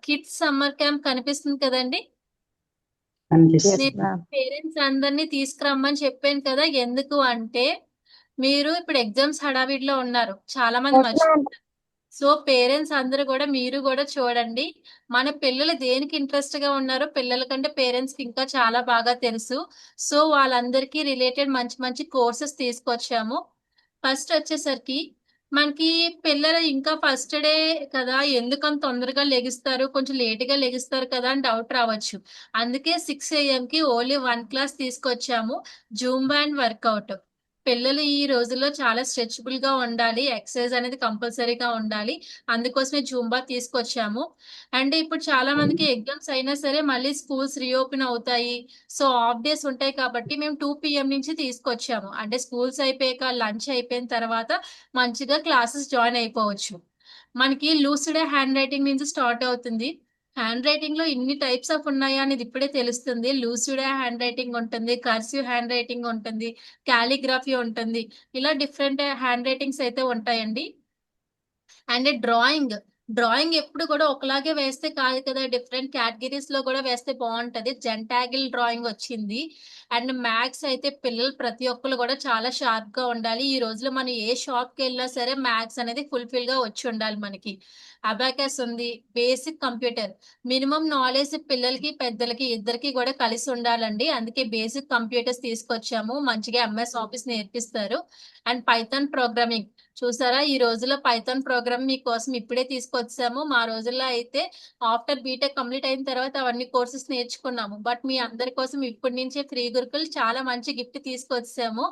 Kids summer camp కనిపిస్తుంది కదండి. కనిపిస్తుంది. నేను మ్యామ్. పేరెంట్స్ అందరినీ తీసుకురమ్మని చెప్పాను కదా. ఎందుకు అంటే మీరు ఇప్పుడు ఎగ్జామ్స్ హడావిడిలో ఉన్నారు, చాలా మంది మర్చిపోతారు. సో పేరెంట్స్ అందరూ కూడా, మీరు కూడా చూడండి, మన పిల్లలు దేనికి ఇంట్రెస్ట్ గా ఉన్నారో పిల్లల కంటే పేరెంట్స్ కి ఇంకా చాలా బాగా తెలుసు. సో వాళ్ళందరికీ రిలేటెడ్ మంచి మంచి కోర్సెస్ తీసుకొచ్చాము. ఫస్ట్ వచ్చేసరికి మనకి పిల్లలు ఇంకా ఫస్ట్ డే కదా, ఎందుకంత తొందరగా లెగిస్తారు, కొంచెం లేట్ గా లెగిస్తారు కదా అని డౌట్ రావచ్చు. అందుకే 6 AM కి ఓన్లీ 1 క్లాస్ తీసుకొచ్చాము, జూంబా అండ్ వర్కౌట్. పిల్లలు ఈ రోజుల్లో చాలా స్ట్రెచబుల్ గా ఉండాలి, ఎక్సర్సైజ్ అనేది కంపల్సరీగా ఉండాలి. అందుకోసమే జూంబా తీసుకొచ్చాము. అండ్ ఇప్పుడు చాలా మందికి ఎగ్జామ్స్ అయినా సరే మళ్ళీ స్కూల్స్ రీఓపెన్ అవుతాయి. సో హాఫ్ డేస్ ఉంటాయి కాబట్టి మేము 2 PM నుంచి తీసుకొచ్చాము. అంటే స్కూల్స్ అయిపోయాక లంచ్ అయిపోయిన తర్వాత మంచిగా క్లాసెస్ జాయిన్ అయిపోవచ్చు. మనకి లూసిడే హ్యాండ్ రైటింగ్ నుంచి స్టార్ట్ అవుతుంది. హ్యాండ్ రైటింగ్ లో ఇన్ని టైప్స్ ఆఫ్ ఉన్నాయా అనేది ఇప్పుడే తెలుస్తుంది. లూసిడే హ్యాండ్ రైటింగ్ ఉంటుంది, కర్సివ్ హ్యాండ్ రైటింగ్ ఉంటుంది, కాలిగ్రఫీ ఉంటుంది. ఇలా డిఫరెంట్ హ్యాండ్ రైటింగ్స్ అయితే ఉంటాయండి. అండ్ డ్రాయింగ్, డ్రాయింగ్ ఎప్పుడు కూడా ఒకలాగే వేస్తే కాదు కదా, డిఫరెంట్ కేటగిరీస్ లో కూడా వేస్తే బాగుంటది. జెంటాగిల్ డ్రాయింగ్ వచ్చింది. అండ్ మ్యాథ్స్ అయితే పిల్లలు ప్రతి ఒక్కరు కూడా చాలా షార్ప్ గా ఉండాలి. ఈ రోజులో మనం ఏ షాప్ కి వెళ్ళినా సరే మ్యాథ్స్ అనేది ఫుల్ఫిల్ గా వచ్చి ఉండాలి మనకి. అబాకస్ ఉంది, బేసిక్ కంప్యూటర్. మినిమం నాలెడ్జ్ పిల్లలకి పెద్దలకి ఇద్దరికి కూడా కలిసి ఉండాలండి. అందుకే బేసిక్ కంప్యూటర్స్ తీసుకొచ్చాము, మంచిగా MS ఆఫీస్ నేర్పిస్తారు. అండ్ పైథాన్ ప్రోగ్రామింగ్, చూసారా ఈ రోజుల్లో పైథాన్ ప్రోగ్రామ్ మీకోసం ఇప్పుడే తీసుకొచ్చాము. మా రోజుల్లో అయితే ఆఫ్టర్ బీటెక్ కంప్లీట్ అయిన తర్వాత అవన్నీ కోర్సెస్ నేర్చుకున్నాము. బట్ మీ అందరి కోసం ఇప్పటి నుంచే ఫ్రీ గురుకుల్ చాలా మంచి గిఫ్ట్ తీసుకొచ్చాము.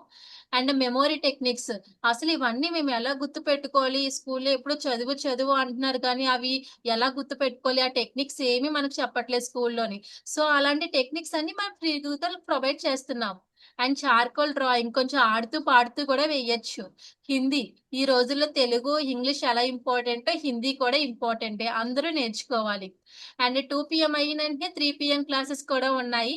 అండ్ మెమోరీ టెక్నిక్స్, అసలు ఇవన్నీ మేము ఎలా గుర్తు పెట్టుకోవాలి, స్కూల్లో ఎప్పుడు చదువు చదువు అంటున్నారు కానీ అవి ఎలా గుర్తు పెట్టుకోవాలి, ఆ టెక్నిక్స్ ఏమి మనకు చెప్పట్లేదు స్కూల్లోని. సో అలాంటి టెక్నిక్స్ అన్ని మనం ఫ్రీ గురుకుల్ ప్రొవైడ్ చేస్తున్నాం. అండ్ చార్కోల్ డ్రాయింగ్ కొంచెం ఆడుతూ పాడుతూ కూడా వేయచ్చు. హిందీ, ఈ రోజుల్లో తెలుగు ఇంగ్లీష్ ఎలా ఇంపార్టెంటో హిందీ కూడా ఇంపార్టెంటే, అందరూ నేర్చుకోవాలి. అండ్ 2 PM అయినంటే 3 PM క్లాసెస్ కూడా ఉన్నాయి.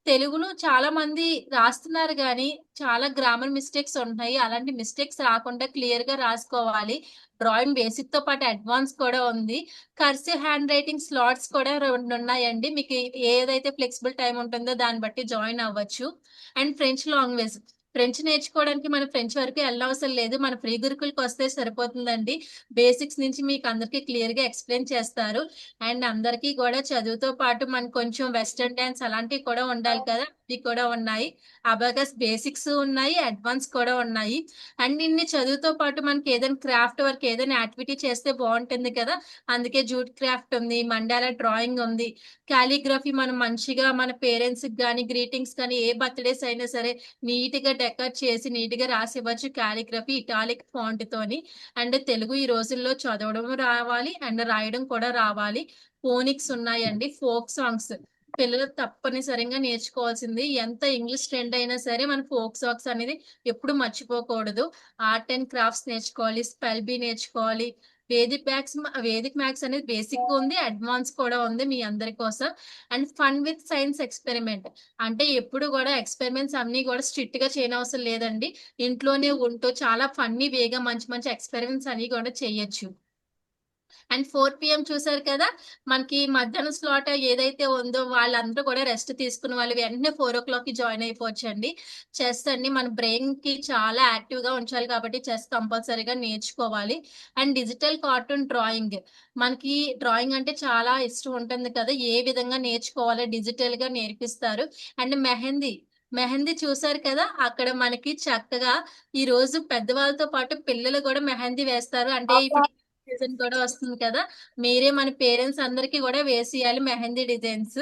తెలుగును చాలా మంది రాస్తున్నారు కానీ చాలా గ్రామర్ మిస్టేక్స్ ఉన్నాయి. అలాంటి మిస్టేక్స్ రాకుండా క్లియర్ గా రాసుకోవాలి. డ్రాయింగ్ బేసిక్ తో పాటు అడ్వాన్స్ కూడా ఉంది. కర్సివ్ హ్యాండ్ రైటింగ్ స్లాట్స్ కూడా 2 ఉన్నాయండి. మీకు ఏదైతే ఫ్లెక్సిబుల్ టైం ఉంటుందో దాన్ని బట్టి జాయిన్ అవ్వచ్చు. అండ్ ఫ్రెంచ్ లాంగ్వేజ్, ఫ్రెంచ్ నేర్చుకోవడానికి మనం ఫ్రెంచ్ వరకు వెళ్ళవసరం లేదు, మన ఫ్రీ గురుకులకి వస్తే సరిపోతుందండి. బేసిక్స్ నుంచి మీకు అందరికీ క్లియర్ గా ఎక్స్ప్లెయిన్ చేస్తారు. అండ్ అందరికీ కూడా చదువుతో పాటు మనకు కొంచెం వెస్టర్న్ డాన్స్ అలాంటివి కూడా ఉండాలి కదా, అవి కూడా ఉన్నాయి. అబాకస్ బేసిక్స్ ఉన్నాయి, అడ్వాన్స్ కూడా ఉన్నాయి. అండ్ ఇన్ని చదువుతో పాటు మనకి ఏదైనా క్రాఫ్ట్ వర్క్, ఏదైనా యాక్టివిటీ చేస్తే బాగుంటుంది కదా, అందుకే జూట్ క్రాఫ్ట్ ఉంది, మండాలా డ్రాయింగ్ ఉంది, కాలిగ్రఫీ. మనం మంచిగా మన పేరెంట్స్ కానీ గ్రీటింగ్స్ కానీ ఏ బర్త్డేస్ అయినా సరే నీట్ గా డెకర్ చేసి నీట్ గా రాసి ఇవ్వచ్చు, కాలిగ్రఫీ ఇటాలిక్ ఫాంట్ తోని. అండ్ తెలుగు ఈ రోజుల్లో చదవడం రావాలి అండ్ రాయడం కూడా రావాలి. ఫోనిక్స్ ఉన్నాయండి, ఫోక్ సాంగ్స్ పిల్లలు తప్పనిసరిగా నేర్చుకోవాల్సింది. ఎంత ఇంగ్లీష్ ట్రెండ్ అయినా సరే మన ఫోక్ సాంగ్స్ అనేది ఎప్పుడు మర్చిపోకూడదు. ఆర్ట్ అండ్ క్రాఫ్ట్స్ నేర్చుకోవాలి, స్పెల్ బి నేర్చుకోవాలి. వేదిక్ మ్యాథ్స్ అనేది బేసిక్ ఉంది, అడ్వాన్స్ కూడా ఉంది మీ అందరి కోసం. And fun with science experiment, అంటే ఎప్పుడు కూడా ఎక్స్పెరిమెంట్స్ అన్ని కూడా స్ట్రిక్ట్ గా చేయనవసరం లేదండి. ఇంట్లోనే ఉంటూ చాలా ఫన్నీ వేగా మంచి మంచి ఎక్స్పెరిమెంట్స్ అన్ని కూడా చేయొచ్చు. అండ్ 4 PM చూసారు కదా, మనకి మధ్యాహ్నం స్లాట్ ఏదైతే ఉందో వాళ్ళందరూ కూడా రెస్ట్ తీసుకున్న వాళ్ళు వెంటనే 4 o'clock కి జాయిన్ అయిపోవచ్చు అండి. చెస్ అండి మన బ్రెయిన్ కి చాలా యాక్టివ్ గా ఉంచాలి కాబట్టి చెస్ కంపల్సరీగా నేర్చుకోవాలి. అండ్ డిజిటల్ కార్టూన్ డ్రాయింగ్, మనకి డ్రాయింగ్ అంటే చాలా ఇష్టం ఉంటుంది కదా, ఏ విధంగా నేర్చుకోవాలో డిజిటల్ గా నేర్పిస్తారు. అండ్ మెహందీ, మెహందీ చూసారు కదా, అక్కడ మనకి చక్కగా ఈ రోజు పెద్దవాళ్ళతో పాటు పిల్లలు కూడా మెహందీ వేస్తారు. అంటే ఇప్పుడు సీజన్ కూడా వస్తుంది కదా, మీరే మన పేరెంట్స్ అందరికి కూడా వేసియాలి మెహందీ డిజైన్స్.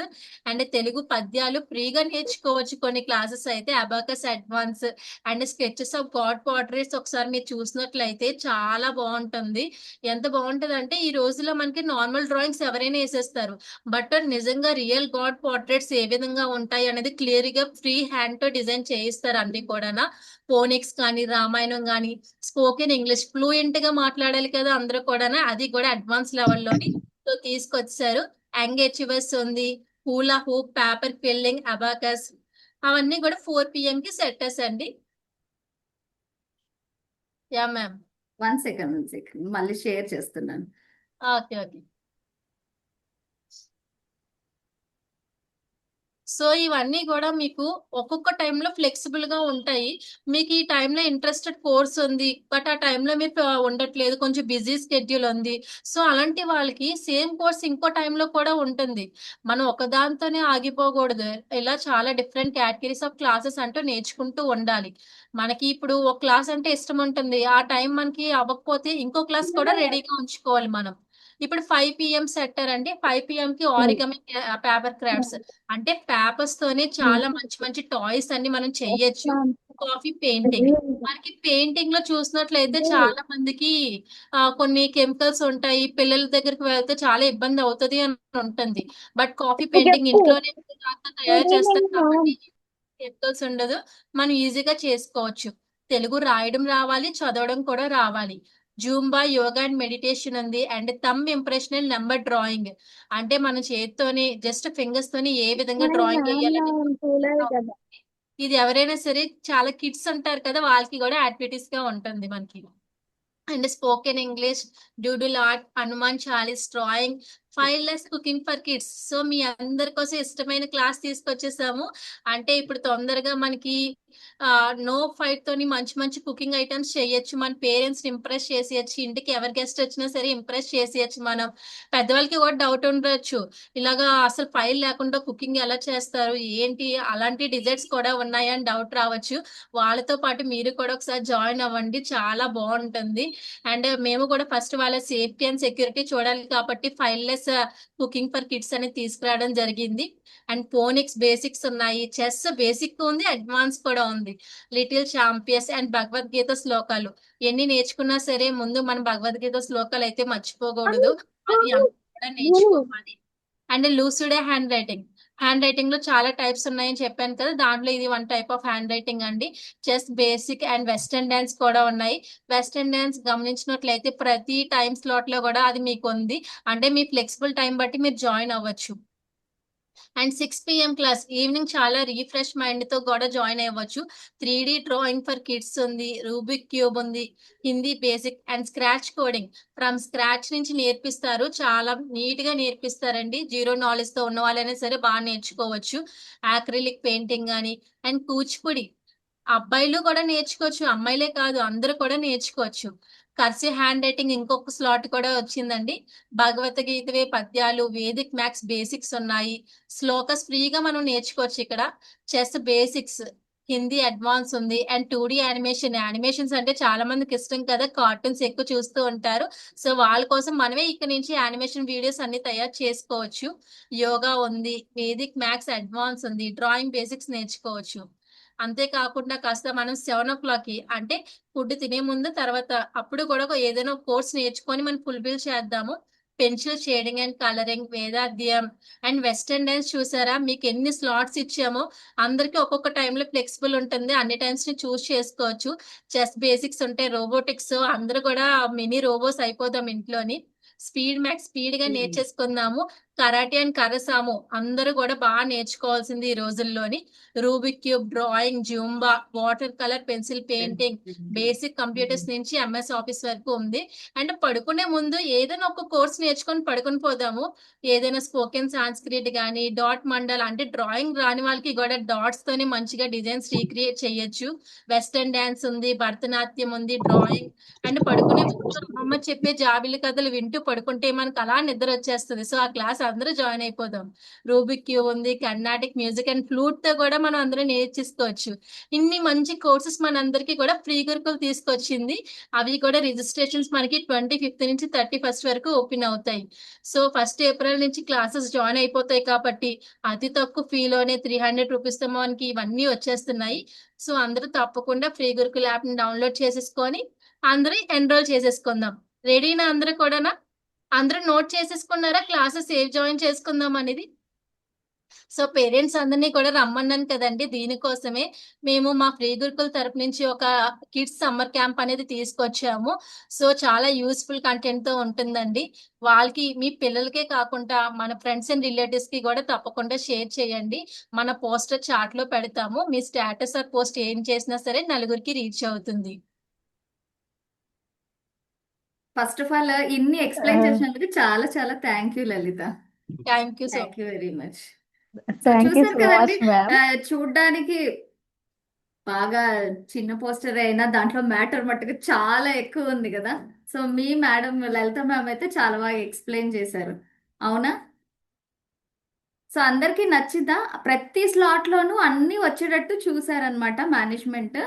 అండ్ తెలుగు పద్యాలు ఫ్రీగా నేర్చుకోవచ్చు కొన్ని క్లాసెస్ అయితే, abacus advance. And sketches of God portraits ఒకసారి మీరు చూసినట్లయితే చాలా బాగుంటుంది. ఎంత బాగుంటది అంటే ఈ రోజులో మనకి నార్మల్ డ్రాయింగ్స్ ఎవరైనా వేసేస్తారు, బట్ నిజంగా రియల్ గాడ్ పోర్ట్రేట్స్ ఏ విధంగా ఉంటాయి అనేది క్లియర్ గా ఫ్రీ హ్యాండ్ తో డిజైన్ చేయిస్తారు అన్ని కూడా. ఫోనిక్స్ కానీ రామాయణం కానీ స్పోకెన్ ఇంగ్లీష్ ఫ్లూయెంట్ గా మాట్లాడాలి కదా అందరూ కూడా, అది కూడా అడ్వాన్స్ లెవెల్లోని సో తీసుకొచ్చారు. యంగ్ అచీవర్స్ ఉంది, hula hoop, paper filling, abacus, అవన్నీ కూడా 4 PM కి సెట్టర్స్ అండి. Yeah ma'am. 1 సెకండ్ మళ్ళీ షేర్ చేస్తున్నాను. Okay okay. సో ఇవన్నీ కూడా మీకు ఒక్కొక్క టైంలో ఫ్లెక్సిబుల్ గా ఉంటాయి. మీకు ఈ టైంలో ఇంట్రెస్టెడ్ కోర్స్ ఉంది, బట్ ఆ టైంలో మీరు ఉండట్లేదు, కొంచెం బిజీ స్కెడ్యూల్ ఉంది. సో అలాంటి వాళ్ళకి సేమ్ కోర్స్ ఇంకో టైంలో కూడా ఉంటుంది. మనం ఒక దాంతోనే ఆగిపోకూడదు. ఇలా చాలా డిఫరెంట్ కేటగిరీస్ ఆఫ్ క్లాసెస్ అంటూ నేర్చుకుంటూ ఉండాలి. మనకి ఇప్పుడు ఒక క్లాస్ అంటే ఇష్టం ఉంటుంది, ఆ టైం మనకి అవ్వకపోతే ఇంకో క్లాస్ కూడా రెడీగా ఉంచుకోవాలి మనం. ఇప్పుడు 5 PM సెట్టర్ అండి, 5 PM కి ఆరిగమి పేపర్ క్రాఫ్ట్స్, అంటే పేపర్స్ తోనే చాలా మంచి మంచి టాయ్స్ అన్ని మనం చెయ్యొచ్చు. కాఫీ పెయింటింగ్, మనకి పెయింటింగ్ లో చూసినట్లయితే చాలా మందికి కొన్ని కెమికల్స్ ఉంటాయి, పిల్లల దగ్గరికి వెళ్తే చాలా ఇబ్బంది అవుతుంది అని ఉంటుంది. బట్ కాఫీ పెయింటింగ్ ఇంట్లోనే తయారు చేస్తారు కాబట్టి కెమికల్స్ ఉండదు, మనం ఈజీగా చేసుకోవచ్చు. తెలుగు రాయడం రావాలి, చదవడం కూడా రావాలి. జూంబా, యోగా అండ్ మెడిటేషన్ ఉంది, and thumb impression and number drawing, అంటే మన చేతితోని జస్ట్ ఫింగర్స్ తోని ఏ విధంగా డ్రాయింగ్ వేయాలని. ఇది ఎవరైనా సరే, చాలా కిడ్స్ ఉంటారు కదా, వాళ్ళకి కూడా యాక్టివిటీస్ గా ఉంటుంది మనకి. And spoken English, doodle art, Hanuman Chalisa, drawing, 5 less cooking for kids. So మీ అందరి కోసం ఇష్టమైన క్లాస్ తీసుకొచ్చేసాము. అంటే ఇప్పుడు తొందరగా మనకి నో ఫైట్ తోని మంచి మంచి కుకింగ్ ఐటమ్స్ చేయొచ్చు, మన పేరెంట్స్ ఇంప్రెస్ చేసేయచ్చు, ఇంటికి ఎవరి గెస్ట్ వచ్చినా సరే ఇంప్రెస్ చేసేయచ్చు మనం. పెద్దవాళ్ళకి కూడా డౌట్ ఉండొచ్చు, ఇలాగా అసలు ఫైల్ లేకుండా కుకింగ్ ఎలా చేస్తారు ఏంటి, అలాంటి డిజైట్స్ కూడా ఉన్నాయని డౌట్ రావచ్చు. వాళ్ళతో పాటు మీరు కూడా ఒకసారి జాయిన్ అవ్వండి, చాలా బాగుంటుంది. అండ్ మేము కూడా ఫస్ట్ వాళ్ళ సేఫ్టీ అండ్ సెక్యూరిటీ చూడాలి కాబట్టి 5 లెస్ కుకింగ్ ఫర్ కిడ్స్ అనేది తీసుకురావడం జరిగింది. అండ్ ఫోనిక్స్ బేసిక్స్ ఉన్నాయి, చెస్ బేసిక్ ఉంది, అడ్వాన్స్ కూడా ఉంది. లిటిల్ ఛాంపియన్స్ అండ్ భగవద్గీత శ్లోకాలు, ఎన్ని నేర్చుకున్నా సరే ముందు మన భగవద్గీత శ్లోకాలు అయితే మర్చిపోకూడదు, అది అందరూ కూడా నేర్చుకోవాలి. And Lucida hand writing, hand writing లో చాలా టైప్స్ ఉన్నాయని చెప్పాను కదా, దాంట్లో ఇది one type of hand writing అండి. Chess basic and western dance కూడా ఉన్నాయి. వెస్టర్న్ డాన్స్ గమనించినట్లయితే ప్రతి టైం స్లాట్ లో కూడా అది మీకు ఉంది, అంటే మీ ఫ్లెక్సిబుల్ టైం బట్టి మీరు జాయిన్ అవ్వచ్చు. అండ్ 6 PM క్లాస్ ఈవినింగ్ చాలా రీఫ్రెష్ మైండ్ తో కూడా జాయిన్ అవ్వచ్చు. 3D డ్రాయింగ్ ఫర్ కిడ్స్ ఉంది, రూబిక్ క్యూబ్ ఉంది, Hindi basic and scratch coding, from scratch నుంచి నేర్పిస్తారు, చాలా నీట్ గా నేర్పిస్తారండి. జీరో నాలెడ్జ్ తో ఉన్న వాళ్ళైనా సరే బాగా నేర్చుకోవచ్చు. ఆక్రిలిక్ పెయింటింగ్ అని, అండ్ కూచిపూడి, అబ్బాయిలు కూడా నేర్చుకోవచ్చు, అమ్మాయిలే కాదు అందరూ కూడా నేర్చుకోవచ్చు. కర్సివ్ హ్యాండ్ రైటింగ్ ఇంకొక స్లాట్ కూడా వచ్చిందండి. భగవద్గీతవే పద్యాలు, వేదిక్ మ్యాథ్స్ బేసిక్స్ ఉన్నాయి. శ్లోకస్ ఫ్రీగా మనం నేర్చుకోవచ్చు ఇక్కడ. చెస్ బేసిక్స్, హిందీ అడ్వాన్స్ ఉంది. అండ్ 2D యానిమేషన్, యానిమేషన్స్ అంటే చాలా మందికి ఇష్టం కదా, కార్టూన్స్ ఎక్కువ చూస్తూ ఉంటారు. సో వాళ్ళ కోసం మనమే ఇక్కడ నుంచి యానిమేషన్ వీడియోస్ అన్ని తయారు చేసుకోవచ్చు. యోగా ఉంది, వేదిక్ మ్యాథ్స్ అడ్వాన్స్ ఉంది, డ్రాయింగ్ బేసిక్స్ నేర్చుకోవచ్చు. అంతేకాకుండా కాస్త మనం 7 o'clock కి, అంటే ఫుడ్ తినే ముందు తర్వాత అప్పుడు కూడా ఏదైనా కోర్స్ నేర్చుకొని మనం ఫుల్ఫిల్ చేద్దాము. పెన్సిల్ షేడింగ్ అండ్ కలరింగ్, వేదాధ్యాయం అండ్ వెస్టర్న్ డాన్స్, చూసారా మీకు ఎన్ని స్లాట్స్ ఇచ్చామో, అందరికి ఒక్కొక్క టైంలో ఫ్లెక్సిబుల్ ఉంటుంది, అన్ని టైమ్స్ ని చూస్ చేసుకోవచ్చు. చెస్ బేసిక్స్ ఉంటాయి, రోబోటిక్స్, అందరూ కూడా మినీ రోబోస్ అయిపోదాం ఇంట్లోని. స్పీడ్ మ్యాక్స్ స్పీడ్ గా నేర్చేసుకుందాము. కరాటే అండ్ కరసాము అందరూ కూడా బాగా నేర్చుకోవాల్సింది ఈ రోజుల్లోని. Rubik cube, drawing, Zumba, water colour, pencil painting, basic computers నుంచి ఎంఎస్ ఆఫీస్ వరకు ఉంది. అండ్ పడుకునే ముందు ఏదైనా ఒక కోర్స్ నేర్చుకొని పడుకొని పోదాము. ఏదైనా స్పోకెన్ సాంస్క్రిట్ కానీ, డాట్ మండల్, అంటే డ్రాయింగ్ రాని వాళ్ళకి కూడా డాట్స్ తోనే మంచిగా డిజైన్స్ రీక్రియేట్ చేయొచ్చు. వెస్టర్న్ డాన్స్ ఉంది, భరతనాట్యం ఉంది, డ్రాయింగ్. అండ్ పడుకునే ముందు అమ్మమ్మ చెప్పే జాబిలి కథలు వింటూ పడుకుంటే మనకు అలా నిద్ర వచ్చేస్తుంది. సో ఆ క్లాస్ అందరూ జాయిన్ అయిపోదాం. రూబిక్ క్యూబ్ ఉంది, కర్ణాటిక్ మ్యూజిక్ అండ్ ఫ్లూట్ తో కూడా మనం అందరూ నేర్చేసుకోవచ్చు. ఇన్ని మంచి కోర్సెస్ మనందరికీ కూడా ఫ్రీ గురుకులు తీసుకొచ్చింది. అవి కూడా రిజిస్ట్రేషన్స్ మనకి 25th నుంచి 31st వరకు ఓపెన్ అవుతాయి. సో ఫస్ట్ ఏప్రిల్ నుంచి క్లాసెస్ జాయిన్ అయిపోతాయి కాబట్టి అతి తక్కువ ఫీలోనే 300 రూపీస్ తో మనకి ఇవన్నీ వచ్చేస్తున్నాయి. సో అందరూ తప్పకుండా ఫ్రీ గురుకుల్ యాప్ ని డౌన్లోడ్ చేసేసుకొని అందరూ ఎన్రోల్ చేసేసుకుందాం. రెడీనా అందరూ కూడానా? అందరూ నోట్ చేసేసుకున్నారా క్లాసెస్ ఏ జాయిన్ చేసుకుందాం అనేది? సో పేరెంట్స్ అందరినీ కూడా రమ్మన్నాను కదండి, దీనికోసమే మేము మా ఫ్రీ గురుకుల్ తరపు నుంచి ఒక కిడ్స్ సమ్మర్ క్యాంప్ అనేది తీసుకొచ్చాము. సో చాలా యూస్ఫుల్ కంటెంట్ తో ఉంటుందండి. వాళ్ళకి, మీ పిల్లలకే కాకుండా మన ఫ్రెండ్స్ అండ్ రిలేటివ్స్ కి కూడా తప్పకుండా షేర్ చేయండి. మన పోస్టర్ చాట్ లో పెడతాము, మీ స్టేటస్ ఆర్ పోస్ట్ ఏం చేసినా సరే నలుగురికి రీచ్ అవుతుంది. ఫస్ట్ ఆఫ్ ఆల్ ఇన్ని ఎక్స్ప్లెయిన్ చేసినందుకు చాలా చాలా thank you Lalitha. Thank you so thank you very much. Thank you చూసారు సో కదండి, మచ్ మ్యామ్. చూడ్డానికి బాగా చిన్న పోస్టర్ అయినా దాంట్లో మ్యాటర్ మట్టుకు చాలా ఎక్కువ ఉంది కదా. సో మీ మేడం లలిత మ్యామ్ అయితే చాలా బాగా ఎక్స్ప్లెయిన్ చేశారు, అవునా? సో అందరికీ నచ్చిందా? ప్రతి స్లాట్ లోనూ అన్ని వచ్చేటట్టు చూసారనమాట మేనేజ్మెంట్.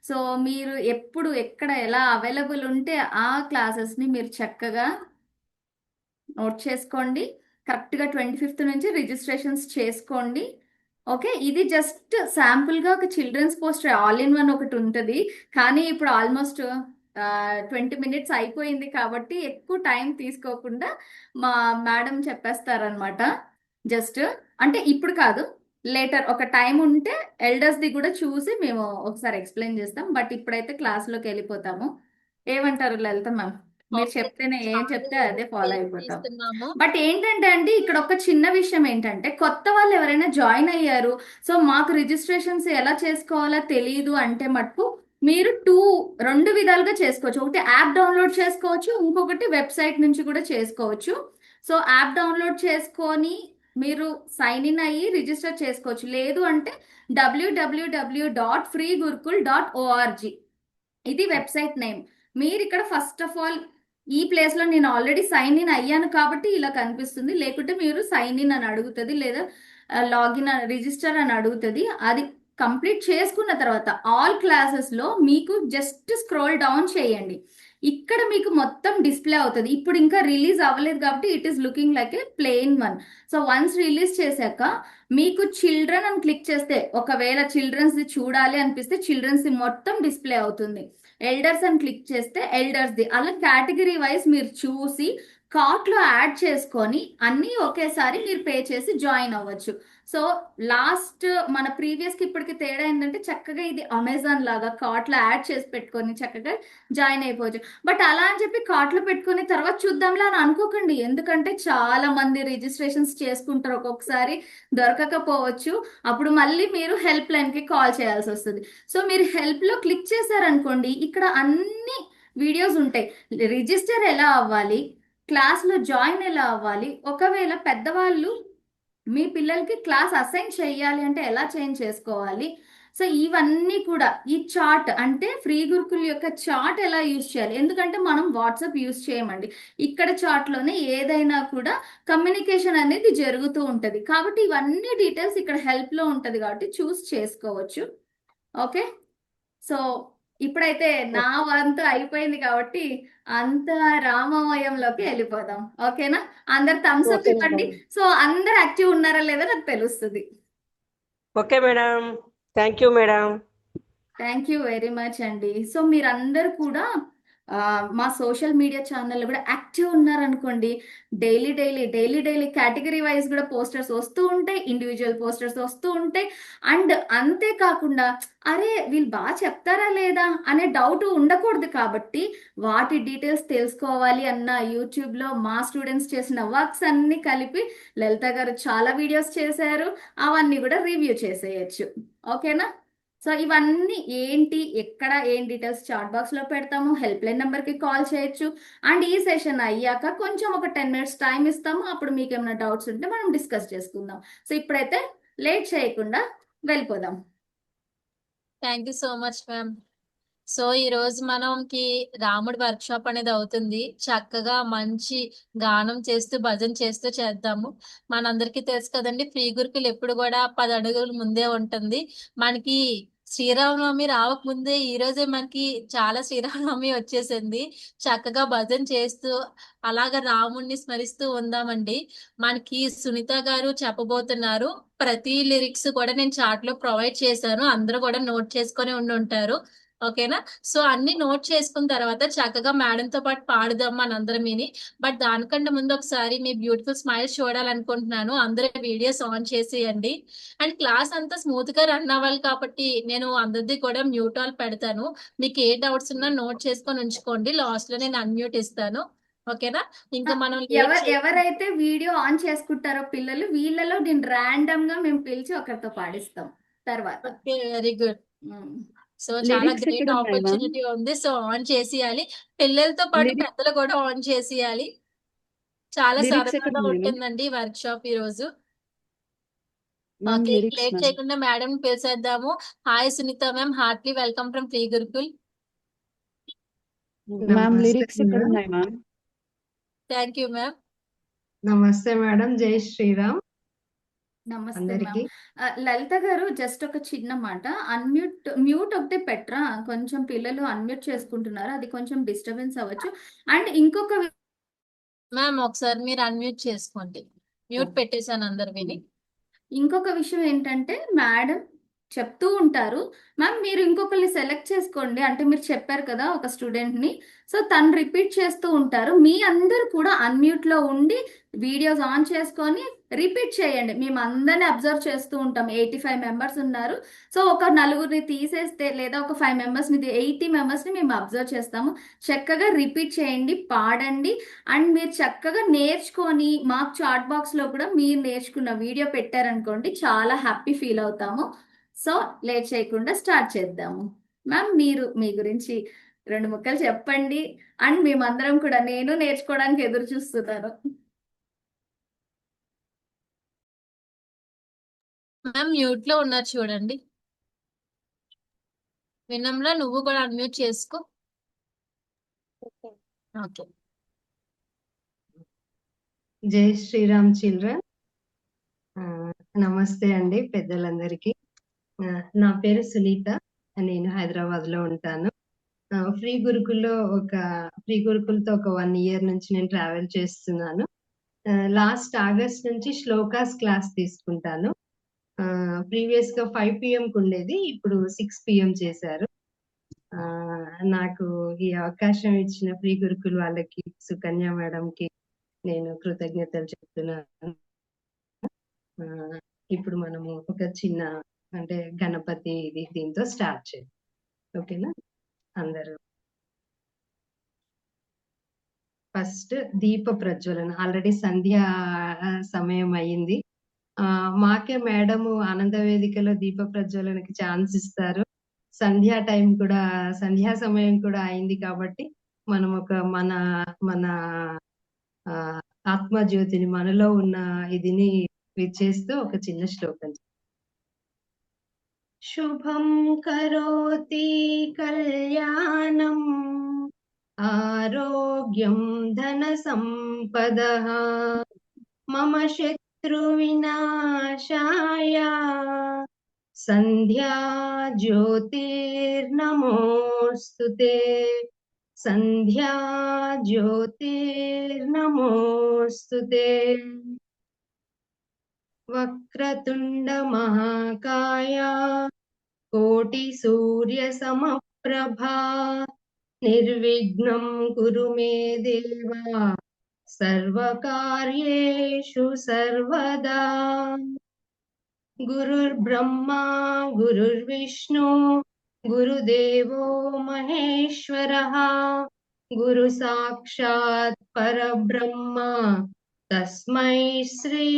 సో మీరు ఎప్పుడు ఎక్కడ ఎలా అవైలబుల్ ఉంటే ఆ క్లాసెస్ ని మీరు చక్కగా నోట్ చేసుకోండి. కరెక్ట్గా 25th నుంచి రిజిస్ట్రేషన్స్ చేసుకోండి. ఓకే, ఇది జస్ట్ శాంపుల్గా ఒక children's poster all in one ఒకటి ఉంటుంది. కానీ ఇప్పుడు ఆల్మోస్ట్ 20 minutes అయిపోయింది కాబట్టి ఎక్కువ టైం తీసుకోకుండా మా మేడం చెప్పేస్తారనమాట. జస్ట్ అంటే ఇప్పుడు కాదు, లేటర్ ఒక టైం ఉంటే ఎల్డర్స్ది కూడా చూసి మేము ఒకసారి ఎక్స్ప్లెయిన్ చేస్తాం. బట్ ఇప్పుడైతే క్లాస్లోకి వెళ్ళిపోతాము. ఏమంటారు లలిత మ్యామ్? మీరు ఓకే, చెప్తేనే ఏం చాలా చెప్తే అదే ఫాలో అయిపోతాం. తీసుకున్నాము. బట్ ఏంటంటే అండి, ఇక్కడ ఒక చిన్న విషయం ఏంటంటే, కొత్త వాళ్ళు ఎవరైనా జాయిన్ అయ్యారు, సో మాకు రిజిస్ట్రేషన్స్ ఎలా చేసుకోవాలో తెలియదు అంటే మటుకు మీరు రెండు విధాలుగా చేసుకోవచ్చు. ఒకటి యాప్ డౌన్లోడ్ చేసుకోవచ్చు, ఇంకొకటి వెబ్సైట్ నుంచి కూడా చేసుకోవచ్చు. సో యాప్ డౌన్లోడ్ చేసుకొని మీరు సైన్ ఇన్ అయ్యి రిజిస్టర్ చేసుకోవచ్చు. లేదు అంటే www.freegurukul.org ఇది వెబ్సైట్ నేమ్. మీరు ఇక్కడ ఫస్ట్ ఆఫ్ ఆల్ ఈ ప్లేస్ లో నేను ఆల్రెడీ సైన్ ఇన్ అయ్యాను కాబట్టి ఇలా కనిపిస్తుంది. లేకుంటే మీరు సైన్ ఇన్ అని అడుగుతుంది, లేదా లాగిన్ రిజిస్టర్ అని అడుగుతుంది. అది కంప్లీట్ చేసుకున్న తర్వాత ఆల్ క్లాసెస్ లో మీకు జస్ట్ స్క్రోల్ డౌన్ చేయండి. ఇక్కడ మీకు మొత్తం డిస్ప్లే అవుతుంది. ఇప్పుడు ఇంకా రిలీజ్ అవ్వలేదు కాబట్టి it is looking like A plain one. So once release చేశాక మీకు చిల్డ్రన్ అని క్లిక్ చేస్తే, ఒకవేళ చిల్డ్రన్స్ ది చూడాలి అనిపిస్తే చిల్డ్రన్స్ ది మొత్తం డిస్ప్లే అవుతుంది. ఎల్డర్స్ అని క్లిక్ చేస్తే ఎల్డర్స్ ది, అలా కేటగిరీ వైజ్ మీరు చూసి కార్ట్ లో యాడ్ చేసుకొని అన్నీ ఒకేసారి మీరు పే చేసి జాయిన్ అవ్వచ్చు. సో లాస్ట్ మన ప్రీవియస్ కి ఇప్పటికి తేడా ఏంటంటే, చక్కగా ఇది అమెజాన్ లాగా కార్ట్ లో యాడ్ చేసి పెట్టుకొని చక్కగా జాయిన్ అయిపోవచ్చు. బట్ అలా అని చెప్పి కార్ట్ లో పెట్టుకొని తర్వాత చూద్దాంలా అని అనుకోకండి, ఎందుకంటే చాలా మంది రిజిస్ట్రేషన్స్ చేసుకుంటారు, ఒక్కొక్కసారి దొరకకపోవచ్చు. అప్పుడు మళ్ళీ మీరు హెల్ప్ లైన్ కి కాల్ చేయాల్సి వస్తుంది. సో మీరు హెల్ప్ లో క్లిక్ చేశారనుకోండి, ఇక్కడ అన్ని వీడియోస్ ఉంటాయి. రిజిస్టర్ ఎలా అవ్వాలి, క్లాస్ లో జాయిన్ ఎలా అవ్వాలి, ఒకవేళ పెద్దవాళ్ళు మీ పిల్లలకి క్లాస్ అసైన్ చేయాలి అంటే ఎలా చేంజ్ చేసుకోవాలి. సో ఇవన్నీ కూడా ఈ చార్ట్ అంటే ఫ్రీ గురుకుల్ యొక్క చార్ట్ ఎలా యూజ్ చేయాలి, ఎందుకంటే మనం వాట్సాప్ యూజ్ చేయమండి. ఇక్కడ చార్ట్ లోనే ఏదైనా కూడా కమ్యూనికేషన్ అనేది జరుగుతూ ఉంటది. కాబట్టి ఇవన్నీ డీటెయిల్స్ ఇక్కడ హెల్ప్ లో ఉంటది కాబట్టి చూస్ చేసుకోవచ్చు. ఓకే, సో ఇప్పుడైతే నా వంతు అయిపోయింది కాబట్టి అంత రామమయంలోకి వెళ్ళిపోదాం. ఓకేనా? అందరు థమ్స్ అప్ ఓకే ఇవ్వండి. మేడం. సో అందరు యాక్టివ్ ఉన్నారా లేదా నాకు తెలుస్తుంది. Okay madam, thank you madam. Thank you very much అండి. సో మీరందరూ కూడా మా సోషల్ మీడియా ఛానల్ కూడా యాక్టివ్ ఉన్నారనుకోండి, డైలీ కేటగిరీ వైజ్ కూడా పోస్టర్స్ వస్తూ ఉంటాయి, ఇండివిజువల్ పోస్టర్స్ వస్తూ ఉంటాయి. అండ్ అంతేకాకుండా అరే వీళ్ళు బాగా చెప్తారా లేదా అనే డౌట్ ఉండకూడదు. కాబట్టి వాటి డీటెయిల్స్ తెలుసుకోవాలి అన్న యూట్యూబ్లో మా స్టూడెంట్స్ చేసిన వర్క్స్ అన్ని కలిపి లలిత గారు చాలా వీడియోస్ చేశారు, అవన్నీ కూడా రివ్యూ చేసేయచ్చు. ఓకేనా? సో ఇవన్నీ ఏంటి, ఎక్కడ ఏం డీటెయిల్స్ చాట్ బాక్స్ లో పెడతాము, హెల్ప్ లైన్ నెంబర్ కి కాల్ చేయొచ్చు. అండ్ ఈ సెషన్ అయ్యాక కొంచెం ఒక 10 minutes టైం ఇస్తాము, అప్పుడు మీకు ఏమైనా డౌట్స్ ఉంటే మనం డిస్కస్ చేసుకుందాం. సో ఇప్పుడైతే లేట్ చేయకుండా వెళ్ళిపోదాం. Thank you so much ma'am. So ఈ రోజు మనకి రాముడి వర్క్ షాప్ అనేది అవుతుంది. చక్కగా మంచి గానం చేస్తూ భజన చేస్తూ చేద్దాము. మనందరికీ తెలుసు కదండి, ఫ్రీ గురుకులు ఎప్పుడు కూడా 10 అడుగులు ముందే ఉంటుంది. మనకి శ్రీరామనవమి రావక ముందే ఈ రోజే మనకి చాలా శ్రీరామనవమి వచ్చేసింది. చక్కగా భజన చేస్తూ అలాగా రాముడిని స్మరిస్తూ ఉందామండి. మనకి సునీత గారు చెప్పబోతున్నారు. ప్రతి లిరిక్స్ కూడా నేను చాట్ లో ప్రొవైడ్ చేశాను, అందరూ కూడా నోట్ చేసుకొని ఉండి ఉంటారు. ఓకేనా? సో అన్ని నోట్ చేసుకున్న తర్వాత చక్కగా మేడం తో పాటు పాడుదాం మనందరం విని. బట్ దానికంటే ముందు ఒకసారి మీ బ్యూటిఫుల్ స్మైల్స్ చూడాలనుకుంటున్నాను. అందరూ వీడియోస్ ఆన్ చేసేయండి. అండ్ క్లాస్ అంతా స్మూత్ గా రన్ అవ్వాలి కాబట్టి నేను అందరిది కూడా మ్యూట్ ఆల్ పెడతాను. మీకు ఏ డౌట్స్ ఉన్నా నోట్ చేసుకొని ఉంచుకోండి, లాస్ట్ లో నేను అన్మ్యూట్ ఇస్తాను. ఓకేనా? ఇంకా మనం ఎవరైతే వీడియో ఆన్ చేసుకుంటారో పిల్లలు, వీళ్ళలో నేను ర్యాండమ్ గా మేము పిలిచి ఒకరితో పాడిస్తాం తర్వాత. Okay, very good. సో చాలా గ్రేట్ ఆపర్చునిటీ ఉంది. సో ఆన్ చేసేయాలి, పిల్లలతో పాటు పెద్దలు కూడా ఆన్ చేసేయాలి. చాలా సరదాగా ఉంటుందండి వర్క్ షాప్ ఈ రోజు. Ma'am okay, lyrics late ma'am. చేయకుండా మేడం పిలిచేద్దాము. Hi Sunitha ma'am, heartly welcome from pre Gurukul. Ma'am నమస్తే లిరిక్స్ ఎక్కడ మేడం. ఉన్నాయి మ్యామ్? Thank you ma'am. నమస్తే మేడం. జై శ్రీరామ్ నమస్తే అందరికి. మ్యామ్. లలిత గారు జస్ట్ ఒక చిన్న మాట, మ్యూట్ ఒకటే పెట్టరా, కొంచెం పిల్లలు అన్మ్యూట్ చేసుకుంటున్నారు, అది కొంచెం డిస్టర్బెన్స్ అవ్వచ్చు. అండ్ ఇంకొక మ్యామ్ ఒకసారి మీరు అన్మ్యూట్ చేసుకోండి. మ్యూట్ పెట్టేశాను అందరు విని. ఇంకొక విషయం ఏంటంటే మేడం చెప్తూ ఉంటారు, మ్యామ్ మీరు ఇంకొకరిని సెలెక్ట్ చేసుకోండి, అంటే మీరు చెప్పారు కదా ఒక స్టూడెంట్ని, సో తను రిపీట్ చేస్తూ ఉంటారు. మీ అందరు కూడా అన్మ్యూట్లో ఉండి వీడియోస్ ఆన్ చేసుకొని రిపీట్ చేయండి. మేము అందరిని అబ్జర్వ్ చేస్తూ ఉంటాం. 85 మెంబర్స్ ఉన్నారు. సో ఒక నలుగురిని తీసేస్తే లేదా ఒక 5 మెంబర్స్ని 80 మెంబర్స్ని మేము అబ్జర్వ్ చేస్తాము. చక్కగా రిపీట్ చేయండి, పాడండి. అండ్ మీరు చక్కగా నేర్చుకొని మాకు చాట్ బాక్స్లో కూడా మీరు నేర్చుకున్న వీడియో పెట్టారనుకోండి, చాలా హ్యాపీ ఫీల్ అవుతాము. సో లేట్ చేయకుండా స్టార్ట్ చేద్దాము. మ్యామ్ మీరు మీ గురించి 2 ముక్కలు చెప్పండి. అండ్ మేమందరం కూడా, నేను నేర్చుకోవడానికి ఎదురు చూస్తున్నాను. మ్యామ్ మ్యూట్ లో ఉన్నారు చూడండి. వినమ్రా, నువ్వు కూడా అన్మ్యూట్ చేసుకో. ఓకే. జై శ్రీరామ్ చిల్డ్రన్. నమస్తే అండి పెద్దలందరికీ. నా పేరు సునీత. నేను హైదరాబాద్ లో ఉంటాను. ఫ్రీ గురుకుల్లో ఫ్రీ గురుకుల్తో ఒక 1 ఇయర్ నుంచి నేను ట్రావెల్ చేస్తున్నాను. లాస్ట్ ఆగస్ట్ నుంచి శ్లోకాస్ క్లాస్ తీసుకుంటాను. ప్రీవియస్ గా 5 PM కు ఉండేది, ఇప్పుడు 6 PM చేశారు. నాకు ఈ అవకాశం ఇచ్చిన ఫ్రీ గురుకుల్ వాళ్ళకి, సుకన్య మేడంకి నేను కృతజ్ఞతలు చెప్తున్నాను. ఇప్పుడు మనము ఒక చిన్న అంటే గణపతి దీంతో స్టార్ట్ చేద్దాం. ఓకేనా అందరూ? ఫస్ట్ దీప ప్రజ్వలన. ఆల్రెడీ సంధ్యా సమయం అయ్యింది. మాకే మేడము ఆనంద వేదికలో దీప ప్రజ్వలనకి ఛాన్స్ ఇస్తారు. సంధ్యా సమయం కూడా అయింది కాబట్టి మనం మన మన ఆత్మజ్యోతిని, మనలో ఉన్న ఇదిని విచ్చేస్తూ ఒక చిన్న శ్లోకం. శుభం కరోతి కళ్యాణం ఆరోగ్యం ధన సంపదః మమ శత్రు వినాశాయ సంధ్యా జ్యోతిర్నమోస్తుతే. సంధ్యా జ్యోతిర్నమోస్తుతే. వక్రతుండ మహాకాయ కోటి సూర్య సమప్రభా నిర్విఘ్నం కురు మే దేవా సర్వకార్యేషు సర్వదా. గురుర్బ్రహ్మా గురుర్విష్ణు గురుదేవో మహేశ్వరః గురు సాక్షాత్ పరబ్రహ్మ తస్మై శ్రీ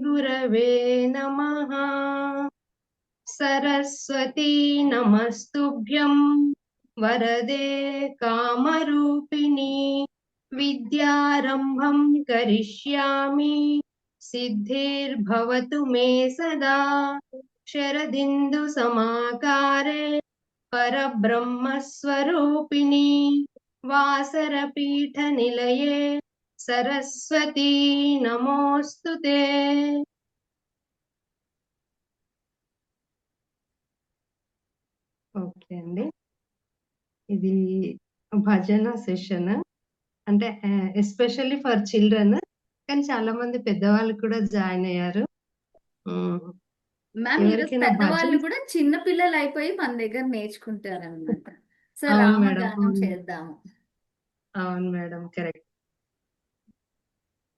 గురవే నమః. సరస్వతీ నమస్తుభ్యం వరదే కామరూపిణి విద్యారంభం కరిష్యామి సిద్ధిర్భవతు మే సదా. శరదిందు సమాకారే పరబ్రహ్మస్వరూపిణి వాసరపీఠ నిలయే సరస్వతీ నమోస్తుతే. ఓకే అండి, ఇది భజన సెషన్. అంటే ఎస్పెషల్లీ ఫర్ చిల్డ్రన్, కానీ చాలా మంది పెద్దవాళ్ళు కూడా జాయిన్ అయ్యారు. మ్యామ్ ఈరోజు ఎవరికైనా పెద్దవాళ్ళు భజన? కూడా చిన్న పిల్లలు అయిపోయి మన దగ్గర నేర్చుకుంటారన్నమాట. సో అవును మేడం, రామగానం చేద్దాము. అవును మేడం, కరెక్ట్.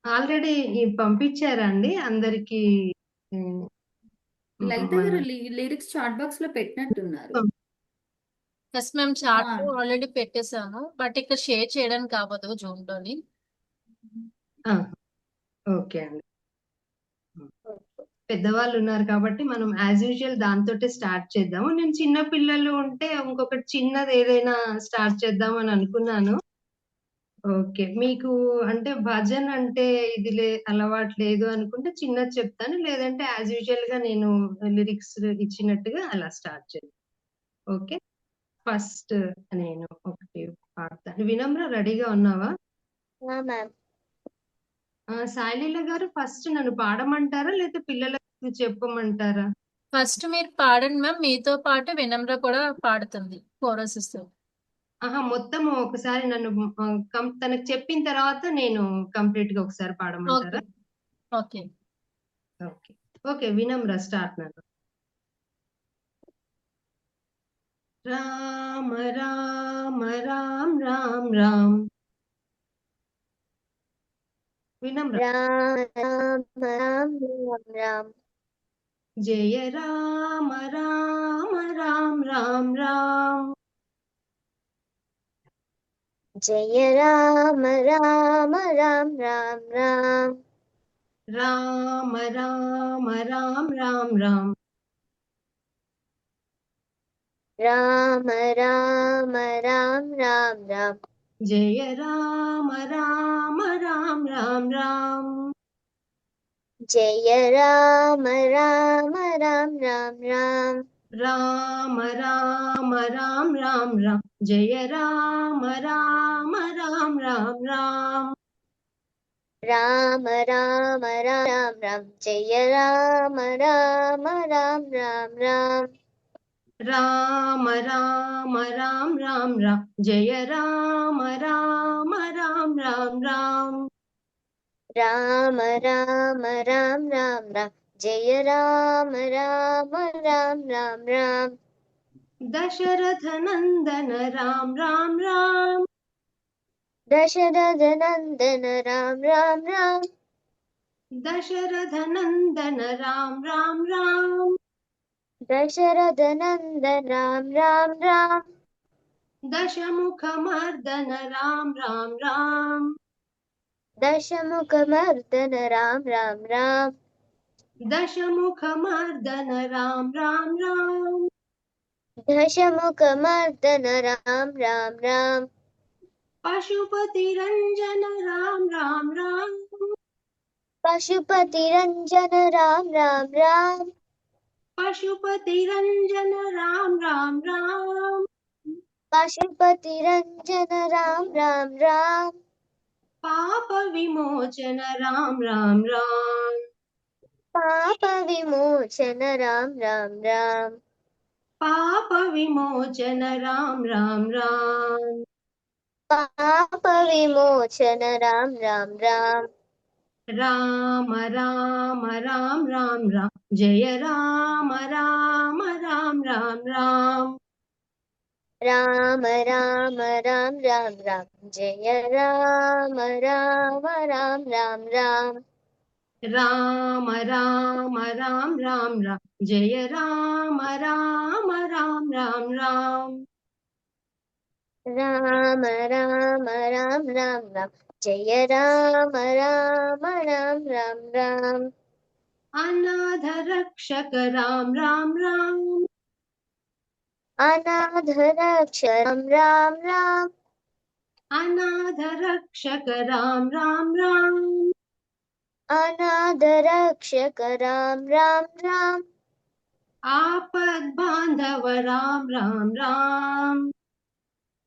ఆల్రెడీ పంపించారండి అందరికి. లలిత గారు లిరిక్స్ చాట్ బాక్స్ లో పెట్టినట్టున్నారు. ఎస్ మ్యామ్, చార్ట్ ఆల్రెడీ పెట్టేశాను, బట్ ఇక్కడ షేర్ చేయడానికి అవ్వదు జూమ్ లోని. ఓకే అండి. పెద్దవాళ్ళు ఉన్నారు కాబట్టి మనం యాజ్ యూజువల్ దాంతోటే స్టార్ట్ చేద్దాము. నేను చిన్న పిల్లలు ఉంటే ఇంకొకటి చిన్నది ఏదైనా స్టార్ట్ చేద్దాం అని అనుకున్నాను. ఓకే. మీకు అంటే భజన్ అంటే అలవాటు లేదు అనుకుంటే చిన్నది చెప్తాను. లేదంటే యాజ్ యూజువల్‌గా నేను లిరిక్స్ ఇచ్చినట్టుగా అలా స్టార్ట్ చేద్దాం. ఓకే. ఫస్ట్ నేను ఒకటి పాడతాను. వినమ్ర రెడీగా ఉన్నావా? మ్యామ్. సాయిలీల గారు ఫస్ట్ నన్ను పాడమంటారా? లేతే పిల్లలకు చెప్పమంటారా? ఫస్ట్ మీరు పాడండి మ్యామ్, మీతో పాటు వినమ్ర కూడా పాడుతుంది కోరస్ ఇస్తూ. ఆహా! మొత్తం ఒకసారి నన్ను తనకు చెప్పిన తర్వాత నేను కంప్లీట్‌గా ఒకసారి ఓకే. పాడమంటారా? Okay. Okay. Okay. Vinamra start నాన్న. రామ రామ రామ్ రామ్ రామ్. వినమ్ర. రామ రామ రామ రామ రామ. జయ రామ రామ రామ్ రామ్ రామ్. జయ రామ రామ రామ రామ రామ. రామ రామ రామ్ రామ్ రామ్. రామ రామ రామ రామ రామ. జయ రామ రామ రామ్ రామ్ రామ్. జయ రామ రామ రామ రామ రామ. రామ రామ రామ్ రామ్ రామ్. జయ రామ రామ రామ్ రామ్ రామ్. రామ రామ రామ రామ. జయ రామ రామ రామ రామ రామ. రామ రామ రామ్ రామ్ రామ్. జయ రామ రామ రామ్ రామ్ రామ్. రామ రామ రామ రామ రామ. జయ రామ రామ రామ రామ రామ. దశరథ నందన రామ్ రామ్ రామ్. దశరథ నందన రామ రామ రామ. దశరథ నందన రామ్ రామ్ రామ్. దశరథ నందన రామ రామ రామ. దశముఖ మర్దన రామ్ రామ్ రామ్. దశముఖ మర్దన రామ రామ రామ. దశముఖ మర్దన రామ్ రామ్ రామ్. దశముఖ మర్దన రామ రామ రామ. పశుపతి రంజన రామ్ రామ్ రామ్. పశుపతి రంజన రామ రామ రామ. పశుపతి రంజన రామ్ రామ్ రామ్. పశుపతి రంజన రామ రామ రామ. పాప విమోచన రామ్ రామ్ రామ్. పాప విమోచన రామ రామ రామ. పాప విమోచన రామ్ రామ్ రామ్. పాప విమోచన రామ రామ రామ. రామ రామ రామ్ రామ్ రామ్. జయ రామ రామ రామ్ రామ్ రామ్. రామ రామ రామ రామ రామ. జయ రామ రామ రామ రామ రామ. రామ రామ రామ్ రామ్ రామ్. జయ రామ రామ రామ్ రామ్ రామ్. రామ రామ రామ రామ రామ. జయ రామ రామ రామ రామ రామ. అనాథ రక్షక రామ్ రామ్ రామ్. అనాథ రక్ష రామ రామ రామ. అనాథ రక్షక రామ్ రామ్ రామ్. అనాథ రక్షక రామ రామ రామ. ఆపద్ బాంధవ రామ్ రామ్ రామ్.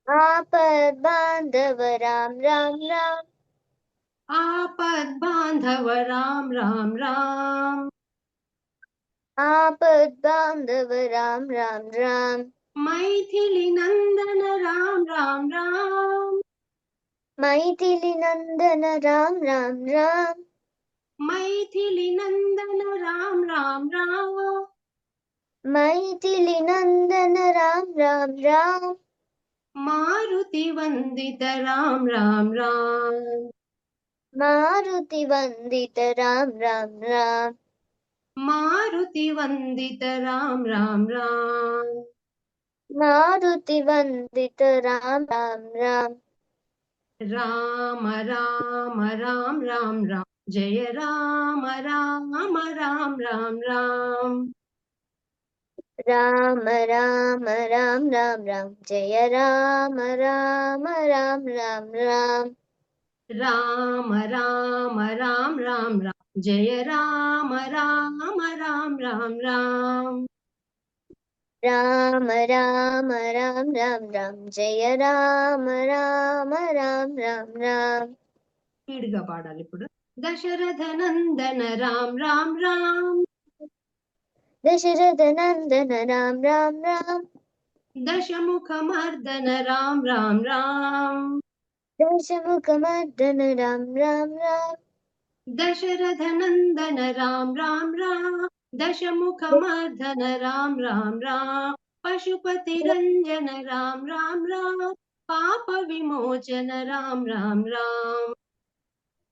ఆపద్ బాంధవ రామ రామ రామ. ఆపద్ బాంధవ రామ్ రామ్ రామ్. ఆపద్ బాంధవ రామ రామ రామ. మైథిలి నందన రామ్ రామ్ రామ్. మైథిలి నందన రామ రామ రామ. మైథిలి నందన రామ్ రామ్ రామ్. మైథిలి నందన రామ రామ రామ. మారుతి వందిత రామ్ రామ్ రామ్. మారుతి వందిత రామ రామ రామ. మారుతి వందిత రామ్ రామ్ రామ్. మారుతి వందిత రామ రామ రామ. రామ రామ రామ్ రామ్ రామ్. జయ రామ రామ రామ్ రామ్ రామ్. రామ రామ రామ రామ రామ జయ రామ రామ రామ రామ రామ రామ రామ రామ రామ రామ జయ రామ రామ రామ రామ రామ రామ రామ రామ రామ రామ జయ రామ రామ రామ రామ రామ స్పీడ్గా పాడాలి ఇప్పుడు. దశరథ నందన రామ రామ రామ దశరథ నందన రామ రామ రామ దశముఖ మర్దన రామ రామ రామ దశముఖ మర్దన రామ రామ రామ దశరథ నందన రామ రామ రామ దశముఖ మర్దన రామ రామ రామ పశుపతి రంజన రామ రామ రామ పాప విమోచన రామ రామ రామ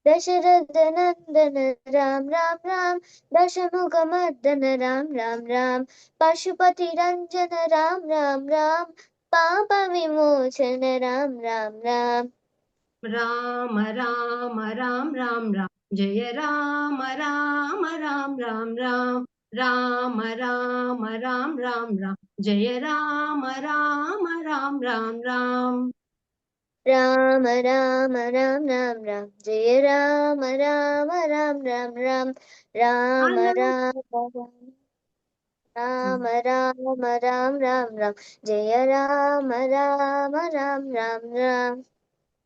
దశరథ నందన రామ రామ రామ దశముఖ మర్దన రామ రామ రామ పశుపతి రంజన రామ రామ రామ పాప విమోచన రామ రామ రామ రామ రామ రామ రామ రామ జయ రామ రామ రామ రామ రామ రామ రామ రామ రామ రామ జయ రామ రామ రామ రామ రామ రామ రామ రామ రామ రామ జయ రామ రామ రామ రామ రామ రామ రామ రామ రామ రామ రామ రామ జయ రామ రామ రామ రామ రామ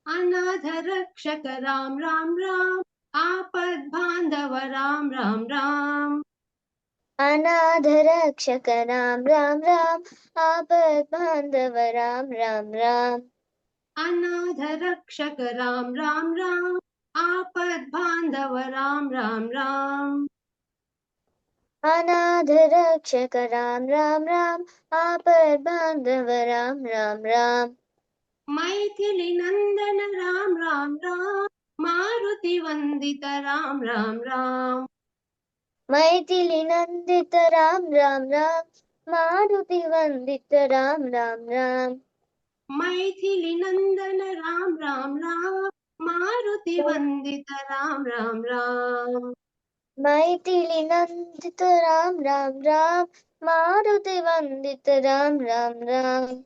అనాథ రక్షక రామ రామ రామ ఆపద్ బాంధవ రామ రామ రామ అనాథ రక్షక రామ రామ రామ ఆపద్ బాంధవ రామ రామ రామ అనాథ రక్షక రామ రామ రామ ఆపద్ బాంధవ రామ రామ రామ అనాథ రక్షక రామ రామ రామ ఆపద్ బాంధవ రామ రామ రామ మైథిలి నందన రామ రామ రామ మారుతి వందిత రామ రామ రామ మైథిలి నందిత రామ రామ రామ మారుతి వందిత రామ రామ రామ మైథిలి నందన రామ రామ రామ మారుతి వందిత రామ రామ రామ మైథిలి నందిత రామ రామ రామ మారుతి వందిత రామ రామ రామ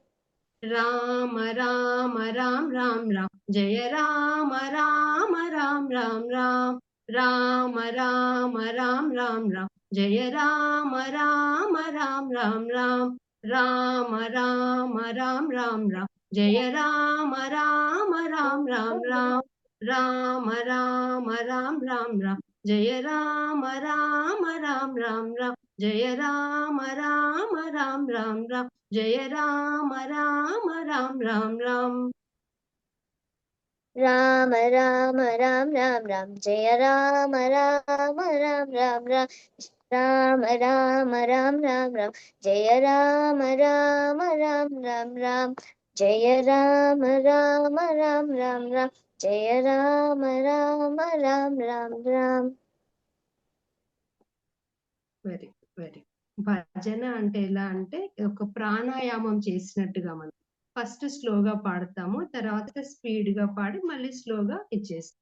రామ రామ రామ రామ రామ జయ రామ రామ రామ రామ రామ రామ రామ రామ రామ రామ జయ రామ రామ రామ రామ రామ రామ రామ రామ రామ రామ జయ రామ రామ రామ రామ రామ రామ రామ రామ రామ రామ జయ రామ రామ రామ రామ రామ జయ రామ రామ రామ రామ రామ జయ రామ రామ రామ రామ రామ రామ రామ రామ రామ రామ జయ రామ రామ రామ రామ రామ రామ రామ రామ రామ రామ జయ రామ రామ రామ రామ రామ జయ రామ రామ రామ రామ రామ జయ రామ రామ రామ రామ రామ వెరీ వెరీ భజన అంటే ఎలా అంటే ఒక ప్రాణాయామం చేసినట్టుగా మనం ఫస్ట్ స్లోగా పాడతాము, తర్వాత స్పీడ్ గా పాడి మళ్ళీ స్లోగా ఇచ్చేస్తాం.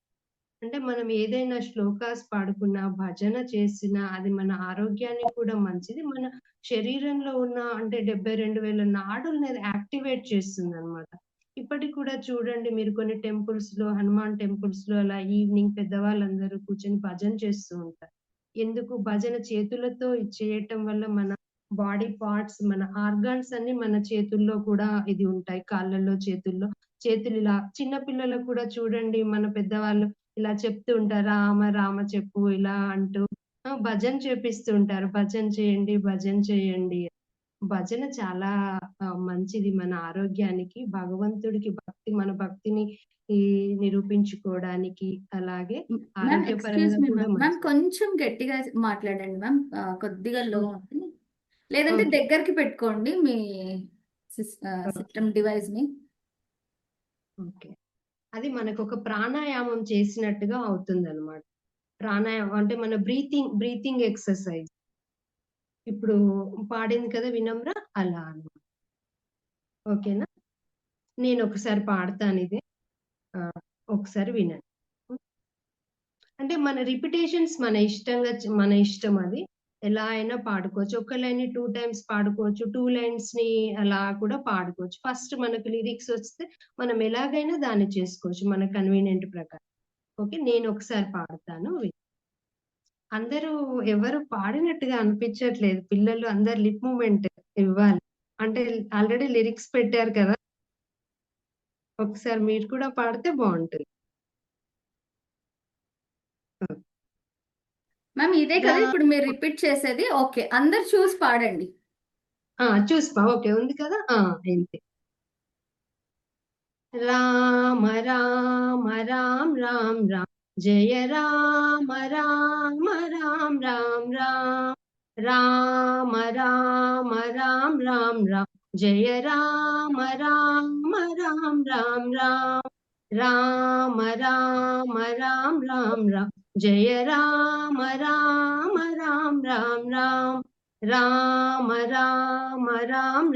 అంటే మనం ఏదైనా శ్లోకాస్ పాడుకున్నా భజన చేసినా అది మన ఆరోగ్యానికి కూడా మంచిది. మన శరీరంలో ఉన్న అంటే 72,000 నాడుల్ని యాక్టివేట్ చేస్తుంది అనమాట. ఇప్పటికి కూడా చూడండి మీరు కొన్ని టెంపుల్స్ లో, హనుమాన్ టెంపుల్స్ లో అలా ఈవినింగ్ పెద్దవాళ్ళందరూ కూర్చొని భజన చేస్తూ ఉంటారు. ఎందుకు? భజన చేతులతో చేయటం వల్ల మన బాడీ పార్ట్స్, మన ఆర్గాన్స్ అన్ని మన చేతుల్లో కూడా ఇది ఉంటాయి. కాళ్ళల్లో, చేతుల్లో. చేతులు ఇలా చిన్న పిల్లలకు కూడా చూడండి, మన పెద్దవాళ్ళు ఇలా చెప్తూ ఉంటారు, రామ రామ చెప్పు ఇలా అంటూ భజన చేపిస్తూ ఉంటారు. భజన చేయండి, భజన చేయండి. భజన చాలా మంచిది మన ఆరోగ్యానికి. భగవంతుడికి భక్తి, మన భక్తిని నిరూపించుకోవడానికి, అలాగే మ్యామ్ ఎక్స్క్యూజ్ ఆరోగ్యపరంగా మీ కూడా మ్యామ్ మ్యామ్ మంచిది. కొంచెం గట్టిగా మాట్లాడండి మ్యామ్, కొద్దిగా లో ఉంది. లేదంటే ఓకే. దగ్గరికి పెట్టుకోండి మీ సిస్టమ్ డివైస్ ని. ఓకే. అది మనకు ఒక ప్రాణాయామం చేసినట్టుగా అవుతుంది అనమాట. ప్రాణాయామం అంటే మన బ్రీతింగ్ ఎక్సర్సైజ్. ఇప్పుడు పాడింది కదా వినమ్ర, అలా అన్నమాట. ఓకేనా? నేను ఒకసారి పాడతాను ఇది. ఒకసారి వినండి. అంటే మన రిపిటేషన్స్ మన ఇష్టం అది. ఎలా అయినా పాడుకోవచ్చు. ఒక లైన్ 2 టైమ్స్ పాడుకోవచ్చు. 2 లైన్స్ ని అలా కూడా పాడుకోవచ్చు. ఫస్ట్ మనకు లిరిక్స్ వస్తే మనం ఎలాగైనా దాన్ని చేసుకోవచ్చు మన కన్వీనియంట్ ప్రకారం. ఓకే. నేను ఒకసారి పాడతాను. అందరూ ఎవరు పాడినట్టుగా అనిపించట్లేదు. పిల్లలు అందరు లిప్ మూవ్‌మెంట్ ఇవ్వాలి. అంటే ఆల్రెడీ లిరిక్స్ పెట్టారు కదా! ఒకసారి మీరు కూడా పాడితే బావుంటుంది. మ్యామ్ ఇదే కదా ఇప్పుడు మీరు రిపీట్ చేసేది? ఓకే. అందరు చూసి పాడండి. చూసిపా. ఓకే. ఉంది కదా! ఇంతే. రామ రామ రామ రామ రామ జయ రామ రామ రామ రామ రామ రామ రామ రామ రామ రామ జయ రామ రామ రామ రామ రామ రామ రామ రామ రామ జయ రామ రామ రామ రామ రామ రామ రామ రామ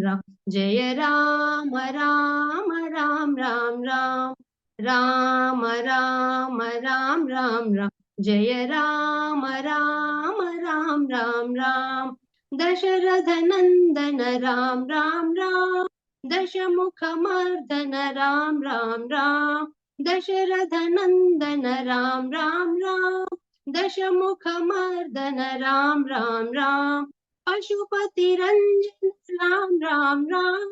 రామ జయ రామ రామ రామ రామ రామ రామ రామ రామ రామ జయ రామ రామ రామ రామ రామ దశరథ నందన రామ రామ రామ దశముఖ మర్దన రామ రామ రామ దశరథ నందన రామ రామ రామ దశముఖ మర్దన రామ రామ రామ పశుపతి రంజన రామ రామ రామ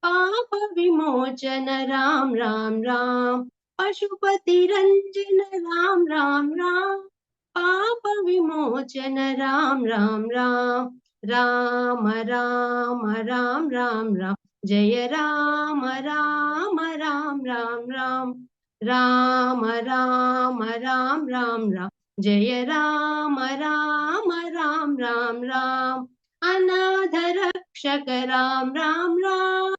పాప విమోచన రామ రామ రామ పశుపతి రంజన రామ రామ రామ పాప విమోచన రామ రామ రామ రామ రామ రామ రామ జయ రామ రామ రామ రామ రామ రామ రామ రామ రామ జయ రామ రామ రామ రామ రామ అనాథ రక్షక రామ రామ రామ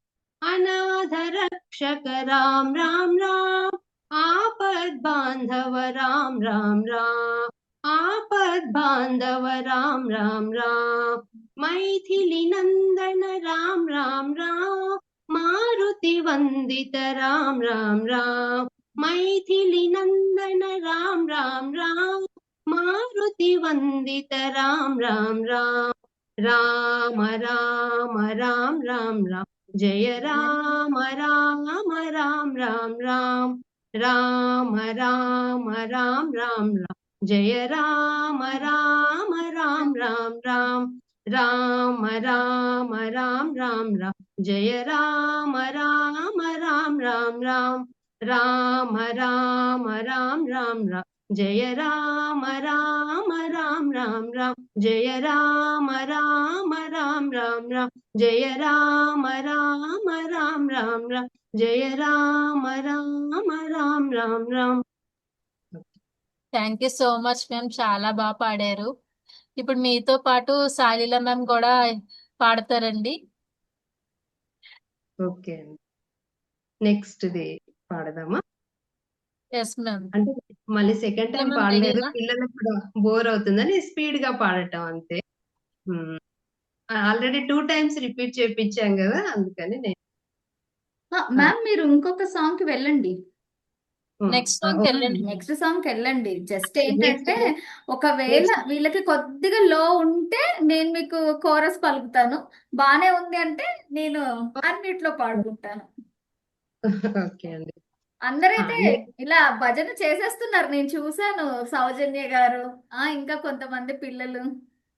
అనాథ రక్షక రామ రామ రామ ఆపద్ బాంధవ రామ రామ రామ ఆపద్ బాంధవ రామ రామ రామ మైథిలి నందన రామ రామ రామ మారుతి వందిత రామ రామ రామ మైథిలి నందన రామ రామ రామ మారుతి వందిత రామ రామ రామ రామ రామ రామ రామ జయ రామ రామ రామ రామ రామ రామ రామ రామ రామ జయ రామ రామ రామ రామ రామ రామ రామ జయ రామ రామ రామ రామ రామ జయ రామ రామ రామ జయ రామ రామ రామ జయ రామ రామ రామ జయ Rama Rama Rama thank you so much ma'am, చాలా బాగా పాడారు. ఇప్పుడు మీతో పాటు సాలీల మ్యామ్ కూడా పాడతారండి. ఓకే అండి. నెక్స్ట్ ది పాడదామా? Yes ma'am. అంటే మళ్ళీ సెకండ్ టైం మ్యామ్ పాడలేదు, రెడీనా? పిల్లలకు కూడా బోర్ అవుతుందని స్పీడ్ గా పాడటం అంతే. ఆల్రెడీ 2 టైమ్స్ రిపీట్ చేపించాం కదా, అందుకని నేను మ్యామ్ మీరు ఇంకొక సాంగ్ కి వెళ్ళండి. నెక్స్ట్ సాంగ్ వెళ్ళండి. నెక్స్ట్ సాంగ్ కి వెళ్ళండి. జస్ట్ నెక్స్ట్ ఏంటంటే ఒకవేళ వీళ్ళకి కొద్దిగా లో ఉంటే నేను మీకు కోరస్ పలుకుతాను, బానే ఉంది అంటే నేను అన్నిట్లో పాడుకుంటాను. ఓకే అండి. అందరైతే ఇలా భజన చేసేస్తున్నారు, నేను చూసాను. సౌజన్య గారు, ఇంకా కొంతమంది పిల్లలు.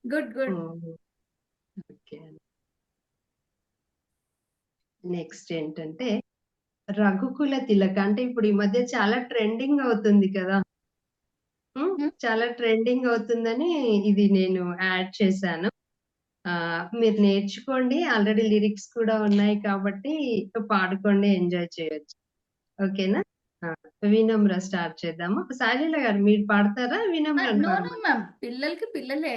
Good good. ఓకే అండి. నెక్స్ట్ ఏంటంటే రఘుకుల తిలక, అంటే ఇప్పుడు ఈ మధ్య చాలా ట్రెండింగ్ అవుతుంది కదా, చాలా ట్రెండింగ్ అవుతుందని ఇది నేను యాడ్ చేశాను. మీరు నేర్చుకోండి, ఆల్రెడీ లిరిక్స్ కూడా ఉన్నాయి కాబట్టి పాడుకోండి, ఎంజాయ్ చేయొచ్చు. ఓకేనా? వినమ్ర స్టార్ట్ చేద్దామా? సాలీల గారు మీరు పాడతారా? వినమ్ర నో మ్యామ్, పిల్లలకి పిల్లలే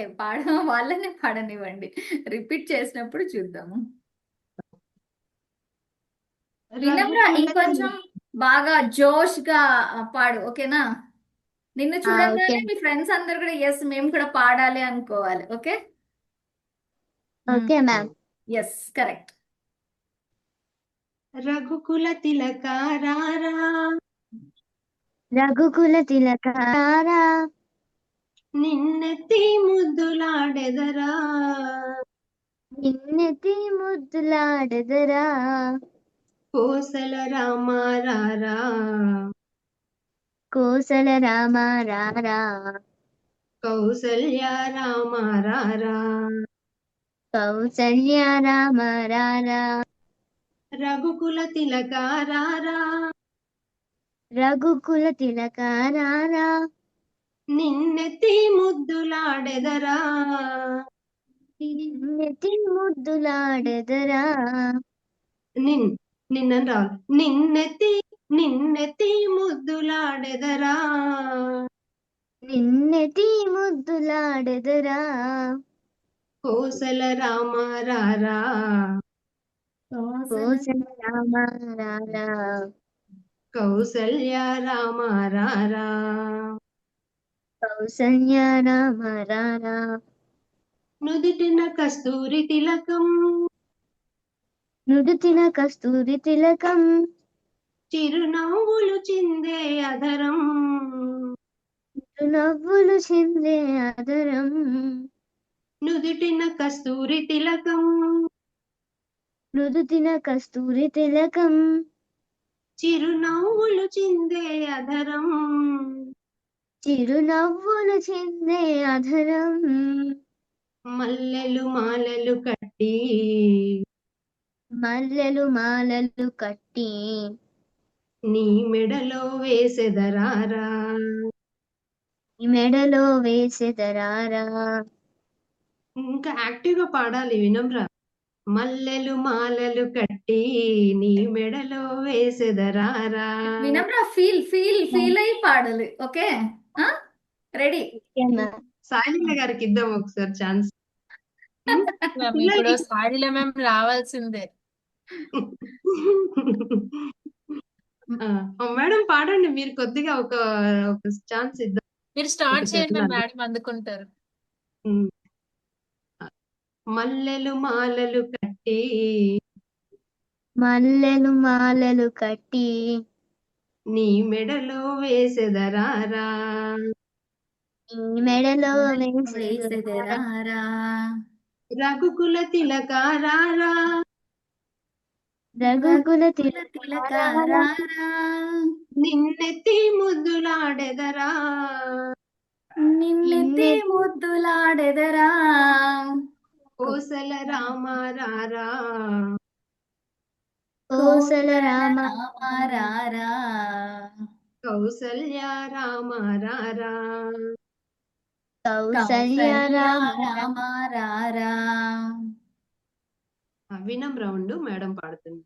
వాళ్ళనే పాడనివ్వండి. రిపీట్ చేసినప్పుడు చూద్దాము. వినమ్ర ఇంకొంచెం బాగా జోష్ గా పాడు, ఓకేనా? నిన్ను చూడంగానే మీ ఫ్రెండ్స్ అందరు కూడా ఎస్ మేము కూడా పాడాలి అనుకోవాలి. Okay okay ma'am. Yes correct. రఘుకుల తిలక రారా రఘుకుల తిలకారా నిన్నెత్తి ముద్దులాడెదరా నిన్నెతి ముద్దులాడెదరా కోసల రామారారా కోసల రామ రారా కౌసల్య రామారారా కౌసల్య రామ రారా రఘుకుల తిలకారారా రఘుకుల తిలకారారా నిన్నెత్తి ముద్దులాడెదరా నిన్నెతి ముద్దులాడెదరా నిన్న రావాలి నిన్నెత్తి ముద్దులాడెదరా నిన్నెతి ముద్దులాడెదరా కోసల రామారారా కోసల రామ రారా కౌసల్య రామారారా కౌసల్య రామ రారా నుదిటిన కస్తూరి తిలకం నుడితిన కస్తూరి తిలకం చిరునవ్వులు చిందే అధరం నవ్వులు చిందే అదరం నుదిటిన కస్తూరి తిలకం నుదుతిన కస్తూరి తిలకం చిరునవ్వులు చిందే అధరం చిరునవ్వులు చిందే అధరం మల్లెలు మాలలు కట్టి మల్లెలు మాలలు కట్టి నీ మెడలో వేసెదరారా ఈ మెడలో వేసెదరారా ఇంకా యాక్టివ్ గా పాడాలి వినమ్రా. మల్లెలు మాలలు కట్టి నీ మెడలో వేసెదరారా వినమ్రా, ఫీల్ అయి పాడాలి. Okay, ready? సాయిలీల గారికి ఇద్దాం ఒకసారి ఛాన్స్. మ్యామ్ ఇప్పుడు సాయిల మ్యామ్ రావాల్సిందే. మేడం పాడండి, మీరు కొద్దిగా ఒక ఛాన్స్ ఇద్దాం. మీరు స్టార్ట్ ఒకసారి చేయండి, నాకు. మేడం అందుకుంటారు. ఉమ్. మల్లెలు మాలలు కట్టి మల్లెలు మాలలు కట్టి నీ మెడలో వేసెదరారా ఈ మెడలో వేసెదరారా రఘుకుల తిలకారారా రఘుకుల తిలకారారా నిన్నెత్తి ముద్దులాడెదరా నిన్నెత్తి ముద్దులాడెదరా కోసల రామారారా కోసల రామ రామారారా కౌసల్య రామారారా కౌసల్య రామ రామారారా వినం రౌండ్ మేడం పాడుతుంది.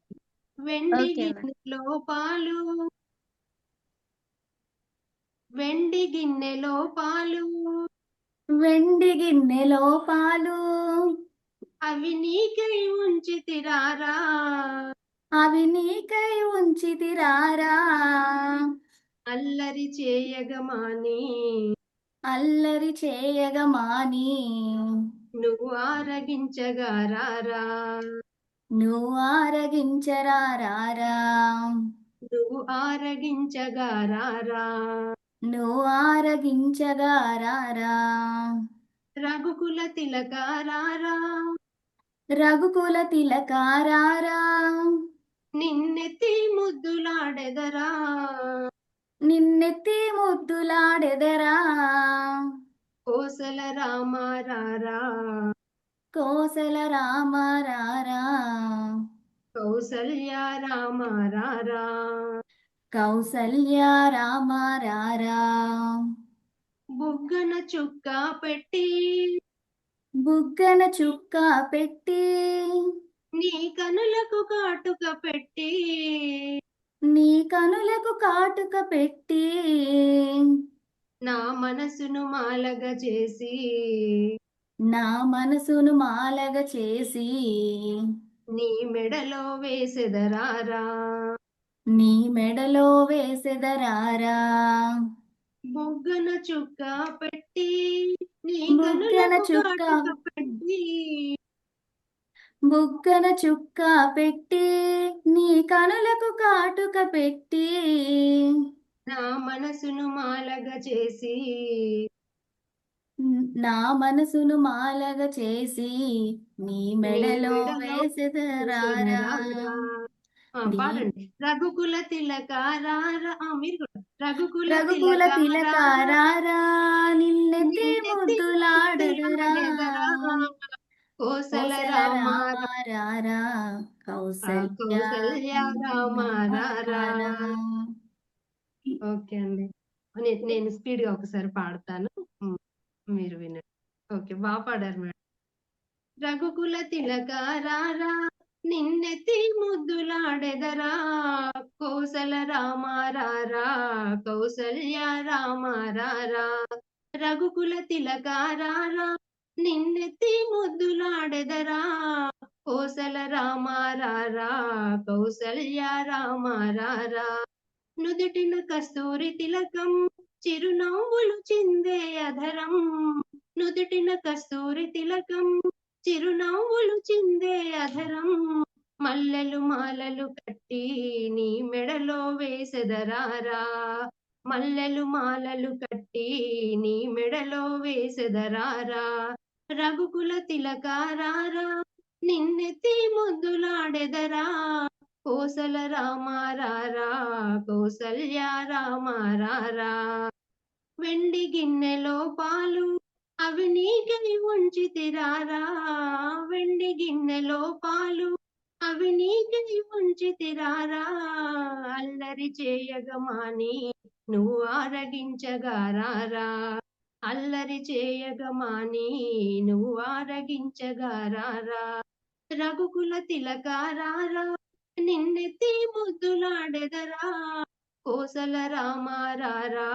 వెండి Okay, ma'am. గిన్నెలో పాలు వెండి గిన్నెలో పాలు వెండి గిన్నెలో పాలు అవి నీకై ఉంచితిరారా అవి నీకై ఉంచితిరారా అల్లరి చేయగమాని అల్లరి చేయగమాని నువ్వు ఆరగించగారారా నువ్వు ఆరగించరారా నువ్వు ఆరగించగారారా నువ్వు ఆరగించగారారా రఘుకుల తిలకారారా రఘుకుల తిలకారారా నిన్నెత్తి ముద్దులాడెదరా నిన్నెత్తి ముద్దులాడెదరా కోసల రామారారా కోసల రామారారా కౌసల్య రామారారా కౌసల్య రామారారా బుగ్గన చుక్క పెట్టి బుగ్గన చుక్క పెట్టి నీ కనులకు కాటుక పెట్టి నీ కనులకు కాటుక పెట్టి నా మనసును మాలగా చేసి నా మనసును మాలగా చేసి నీ మెడలో వేసెదరారా నీ మెడలో వేసెదరారా బుగ్గన చుక్క పెట్టి నీ బుగ్గన కనులకు చుక్క కాటుక పెట్టి బుగ్గన చుక్క పెట్టి నీ కనులకు కాటుక పెట్టి నా మనసును మాలగా చేసి నా మనసును మాలగా చేసి నీ నీ మెడలో మెడలో వేసెదరారా. వేసెదరారా. దీ పాడండి. రఘుకుల తిలక రారా. మీరు కూడా రఘుకుల రఘుకుల తిలక తిలక రారా. రారా, నిన్నెత్తి నిన్నెత్తి ముద్దులాడెదరా. ముద్దులాడెదరా. కోసల కోసల రామ రామ రారా, కౌసల్య కౌసల్య రామ రారా. రారా. ఓకే అండి. నేను స్పీడ్ గా ఒకసారి పాడతాను. ఉమ్, మీరు వినండి. ఓకే, బాగా పాడారు మేడం. రఘుకుల తిలక రారా, నిన్నెత్తి ముద్దులాడెదరా. కౌసల రామ రారా, కౌసల్య రామ రారా. రఘుకుల తిలక రారా, నిన్నెత్తి ముద్దులాడెదరా. కోసల రామ రారా, కౌసల్య రామ రారా. నుదుటిన కస్తూరి తిలకం, చిరునవ్వులు చిందే అధరం. నుదుటిన కస్తూరి తిలకం, చిరునవ్వులు చిందే అధరం. మల్లెలు మాలలు కట్టి నీ మెడలో వేసెదరారా. మల్లెలు మాలలు కట్టి నీ మెడలో వేసెదరారా. రఘుకుల తిలకారారా, నిన్నెత్తి ముద్దులాడెదరా. కోసల రామ రారా, కౌసల్య రామ రారా. వెండి గిన్నెలో పాలు అవి నీకై ఉంచితిరారా. వెండి గిన్నెలో పాలు అవి నీకై ఉంచితిరారా. అల్లరి చేయగమాని నువ్వు ఆరగించగారారా. అల్లరి చేయగమాని నువ్వు ఆరగించగారారా. రఘుకుల తిలకారారా, నిన్నెత్తి ముద్దులాడెదరా. కోసల రామ రారా,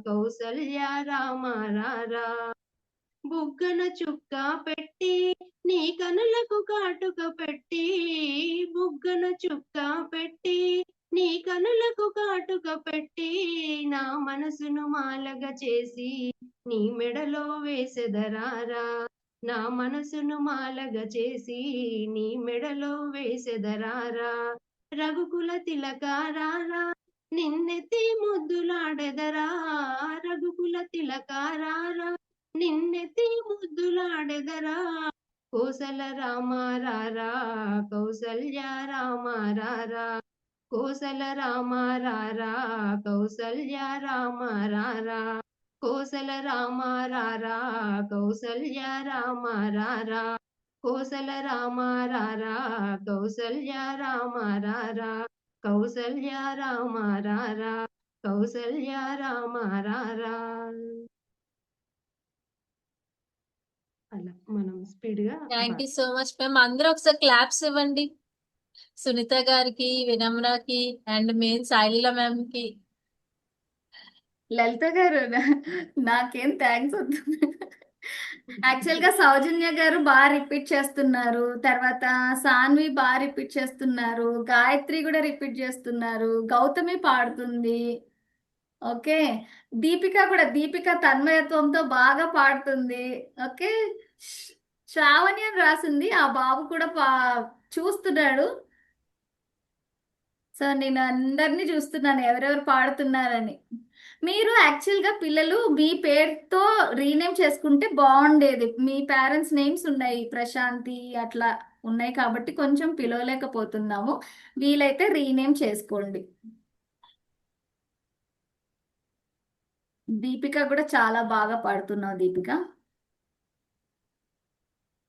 కౌసల్య రామ రారా. బుగ్గన చుక్క పెట్టి నీ కనులకు కాటుక పెట్టి. బుగ్గన చుక్క పెట్టి నీ కనులకు కాటుక పెట్టి. నా మనసును మాలగా చేసి నీ మెడలో వేసెదరారా. నా మనసును మాలగా చేసి నీ మెడలో వేసెదరారా. రఘుకుల తిలకారారా, నిన్నెత్తి ముద్దులాడెదరా. రఘుకుల తిలకారారా, నిన్నెత్తి ముద్దులాడెదరా. కోసల రామ రారా, కౌసల్య రామ రారా. కోసల రామ రారా, కౌసల్య రామ రారా. కోసల రామ రారా, కౌసల్య రామ రారా. కోసల రామ రారా, కౌసల్య రామ రారా. కౌసల్య రామ రారా, కౌసల్య రామ రారా. అలా మనం స్పీడ్ గా thank you so much ma'am. అందరూ ఒకసారి క్లాప్స్ ఇవ్వండి సునీత గారికి, వినమ్రకి అండ్ మెయిన్ సాయిలీల మ్యామ్ కి. లలిత గారు నాకేం థ్యాంక్స్ వద్దు. యాక్చువల్ గా సౌజన్య గారు బాగా రిపీట్ చేస్తున్నారు, తర్వాత సాన్వి బాగా రిపీట్ చేస్తున్నారు, గాయత్రి కూడా రిపీట్ చేస్తున్నారు, గౌతమి పాడుతుంది. ఓకే, దీపిక తన్మయత్వంతో బాగా పాడుతుంది. ఓకే, శ్రావణి అని రాసింది, ఆ బాబు కూడా చూస్తున్నాడు. సో నేను అందరినీ చూస్తున్నాను ఎవరెవరు పాడుతున్నారని. మీరు యాక్చువల్గా పిల్లలు మీ పేరుతో రీనేమ్ చేసుకుంటే బాగుండేది. మీ పేరెంట్స్ నేమ్స్ ఉన్నాయి, ప్రశాంతి అట్లా ఉన్నాయి కాబట్టి కొంచెం పిలవలేకపోతున్నాము. వీలైతే రీనేమ్ చేసుకోండి. దీపిక కూడా చాలా బాగా పాడుతున్నావు Deepika.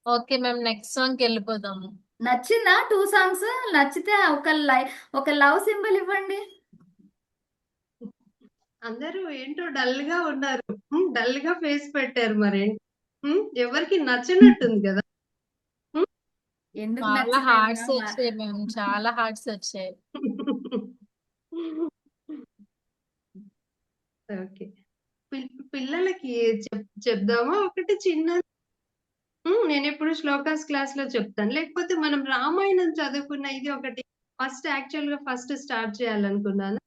Okay ma'am, next song కి వెళ్ళిపోదాము. నచ్చిందా 2 సాంగ్స్? నచ్చితే ఒక లవ్ సింబల్ ఇవ్వండి. అందరూ ఏంటో డల్ గా ఉన్నారు. డల్ గా ఫేస్ పెట్టారు. మరి ఎవరికి నచ్చినట్టుంది కదా. ఎందుకు చాలా నచ్చలేదు హార్ట్స్ అమ్మా? వచ్చాయి మ్యామ్, చాలా హార్ట్స్ వచ్చాయి. ఓకే, పిల్లలకి చెప్దామా ఒకటి చిన్న. నేను ఎప్పుడు శ్లోకాస్ క్లాస్ లో చెప్తాను, లేకపోతే మనం రామాయణం చదువుకున్న ఇది ఒకటి ఫస్ట్ స్టార్ట్ చేయాలనుకున్నాను.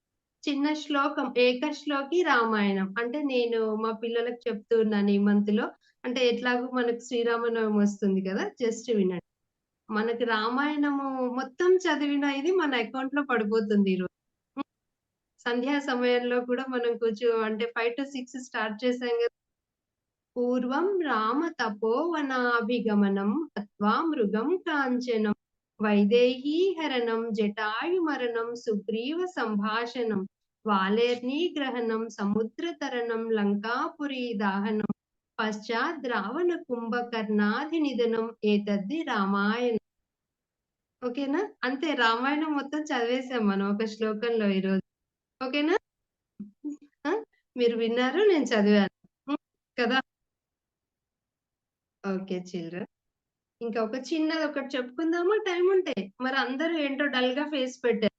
చిన్న శ్లోకం, ఏక శ్లోకి రామాయణం అంటే నేను మా పిల్లలకు చెప్తున్నాను ఈ మంత్ లో. అంటే ఎట్లాగో మనకు శ్రీరామనవమి వస్తుంది కదా, జస్ట్ వినండి. మనకి రామాయణము మొత్తం చదివిన ఇది మన అకౌంట్ లో పడిపోతుంది ఈరోజు. సంధ్యా సమయంలో కూడా మనం కొంచెం అంటే 5 to 6 స్టార్ట్ చేసాం కదా. పూర్వం రామ తపోవనాభిగమనం హత్వా మృగం కాంచనం వైదేహీ హరణం జటాయుమరణం సుగ్రీవ సంభాషణం వాలేర్నిగ్రహణం సముద్రతరణం లంకాపురీ దాహనం పశ్చాత్ రావణ కుంభకర్ణాది నిధనం ఏతద్ది రామాయణం. ఓకేనా? అంతే, రామాయణం మొత్తం చదివేశాం మనం ఒక శ్లోకంలో ఈరోజు. ఓకేనా? ఆ? మీరు విన్నారు, నేను చదివాను కదా. ఓకే చిల్డ్రన్, ఇంకా ఒక చిన్నది ఒకటి చెప్పుకుందామా టైం ఉంటే? మరి అందరూ ఏంటో డల్ గా ఫేస్ పెట్టారు.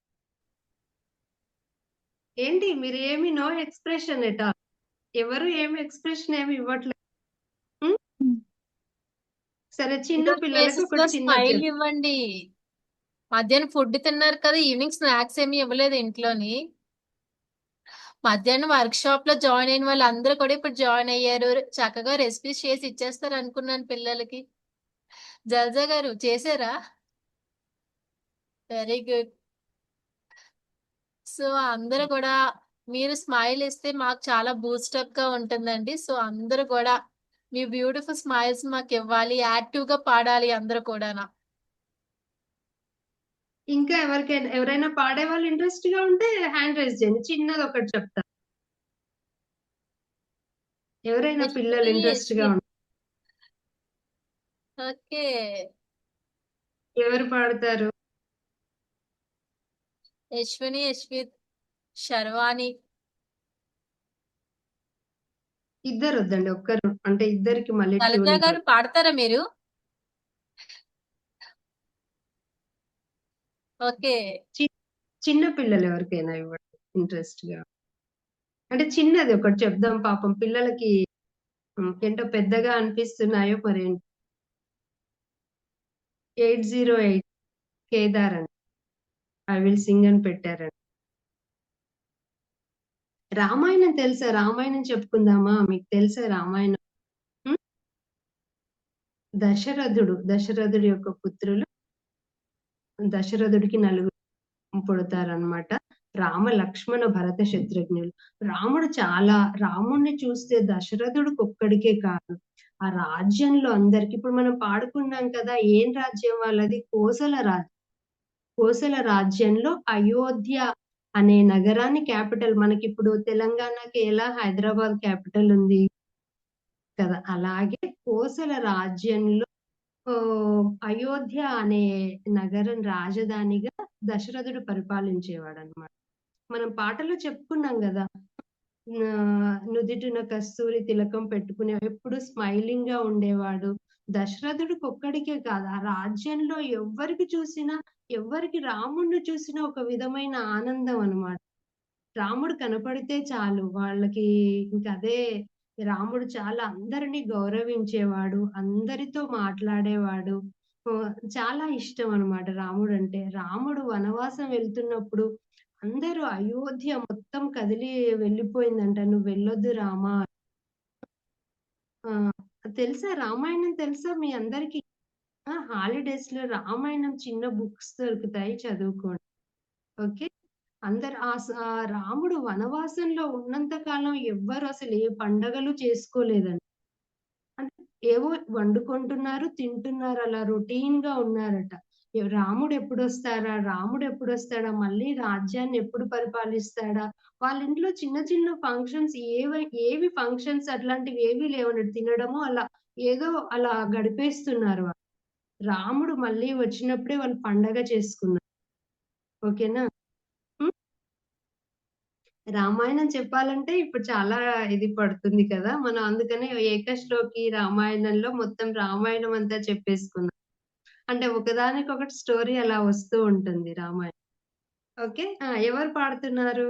ఏంటి మీరు ఏమి నో ఎక్స్ప్రెషన్ ఎటా? ఎవరు ఏమి ఎక్స్ప్రెషన్ ఏమి ఇవ్వట్లేదు. సరే, చిన్న పిల్లలకి ఫేసెస్ లో ఒకటి చిన్నది స్మైల్ చెప్పు. ఇవ్వండి. మధ్యాహ్నం ఫుడ్ తిన్నారు కదా, ఈవినింగ్ స్నాక్స్ ఏమి ఇవ్వలేదు ఇంట్లోని. మధ్యాహ్నం వర్క్ షాప్ లో జాయిన్ అయిన వాళ్ళు అందరూ కూడా ఇప్పుడు జాయిన్ అయ్యారు. చక్కగా రెసిపీస్ చేసి ఇచ్చేస్తారు అనుకున్నాను పిల్లలకి. జల్జా గారు చేశారా? Very good. సో అందరూ కూడా మీరు స్మైల్ ఇస్తే మాకు చాలా బూస్టప్ గా ఉంటుందండి. సో అందరూ కూడా మీ బ్యూటిఫుల్ స్మైల్స్ మాకు ఇవ్వాలి, యాక్టివ్ గా పాడాలి అందరూ కూడా. ఇంకా ఎవరైనా పాడే వాళ్ళు ఇంట్రెస్ట్ గా ఉంటే హ్యాండ్ రైజ్ చేయండి, చిన్నది ఒకటి చెప్తా. ఎవరైనా పిల్లలు ఇంట్రెస్ట్ గా ఉంటే ఓకే, ఎవరు పాడతారు? యశ్విని, యశ్విత్, శర్వాణి. ఇద్దరు వద్దండి, ఒక్కరు, అంటే ఇద్దరికి మళ్ళీ లలిత ట్యూన్ గారు పాడతారా మీరు? ఓకే, చిన్న పిల్లలు ఎవరికైనా ఇవ్వండి ఇంట్రెస్ట్ గా. అంటే చిన్నది ఒకటి చెప్దాం, పాపం పిల్లలకి ఏంటో పెద్దగా అనిపిస్తున్నాయో మరి. 808 కేదార్ అండి, ఐ విల్ సింగ్ అని పెట్టారండి. రామాయణం తెలుసా? రామాయణం చెప్పుకుందామా? మీకు తెలుసా రామాయణం? ఉం? దశరథుడి యొక్క పుత్రులు. దశరథుడికి 4 పుడతారనమాట. రామ, లక్ష్మణ, భరత, శత్రుఘ్నులు. రాముడిని చూస్తే దశరథుడికి ఒక్కడికే కాదు, ఆ రాజ్యంలో అందరికి. ఇప్పుడు మనం పాడుకున్నాం కదా, ఏం రాజ్యం వాళ్ళది? కోసల రాజ్యం. కోసల రాజ్యంలో అయోధ్య అనే నగరాన్ని క్యాపిటల్. మనకి ఇప్పుడు తెలంగాణకి ఎలా హైదరాబాద్ క్యాపిటల్ ఉంది కదా, అలాగే కోసల రాజ్యంలో అయోధ్య అనే నగరం రాజధానిగా దశరథుడు పరిపాలించేవాడు అనమాట. మనం పాటలో చెప్పుకున్నాం కదా, నుదిటిన కస్తూరి తిలకం పెట్టుకునే, ఎప్పుడు స్మైలింగ్ గా ఉండేవాడు. దశరథుడికి ఒక్కడికే కాదు, ఆ రాజ్యంలో ఎవరికి రాముడిని చూసినా ఒక విధమైన ఆనందం అన్నమాట. రాముడు కనపడితే చాలు వాళ్ళకి ఇంక అదే. రాముడు చాలా అందరినీ గౌరవించేవాడు, అందరితో మాట్లాడేవాడు. చాలా ఇష్టం అన్నమాట రాముడు అంటే. రాముడు వనవాసం వెళ్తున్నప్పుడు అందరూ అయోధ్య మొత్తం కదిలి వెళ్ళిపోయిందంట, నువ్వు వెళ్ళొద్దు రామా. తెలుసా రామాయణం? తెలుసా మీ అందరికి? హాలిడేస్ లో రామాయణం చిన్న బుక్స్ దొరుకుతాయి, చదువుకోండి. ఓకే, అందరు ఆ రాముడు వనవాసంలో ఉన్నంత కాలం ఎవ్వరు అసలు ఏ పండగలు చేసుకోలేదండి. అంటే ఏవో వండుకుంటున్నారు, తింటున్నారు, అలా రొటీన్ గా ఉన్నారట. రాముడు ఎప్పుడొస్తాడా, మళ్ళీ రాజ్యాన్ని ఎప్పుడు పరిపాలిస్తాడా? వాళ్ళ ఇంట్లో చిన్న చిన్న ఫంక్షన్స్, ఏవి ఫంక్షన్స్ అట్లాంటివి ఏవి లేవన్నట్టు, తినడము అలా ఏదో అలా గడిపేస్తున్నారు వాళ్ళు. రాముడు మళ్ళీ వచ్చినప్పుడే వాళ్ళు పండగ చేసుకున్నారు. ఓకేనా? రామాయణం చెప్పాలంటే ఇప్పుడు చాలా ఇది పడుతుంది కదా, మనం అందుకనే ఏకశ్లోకి రామాయణంలో మొత్తం రామాయణం అంతా చెప్పేసుకున్నాం. అంటే ఒకదానికొకటి స్టోరీ అలా వస్తూ ఉంటుంది రామాయణం. ఓకే, ఎవరు పాడుతున్నారు?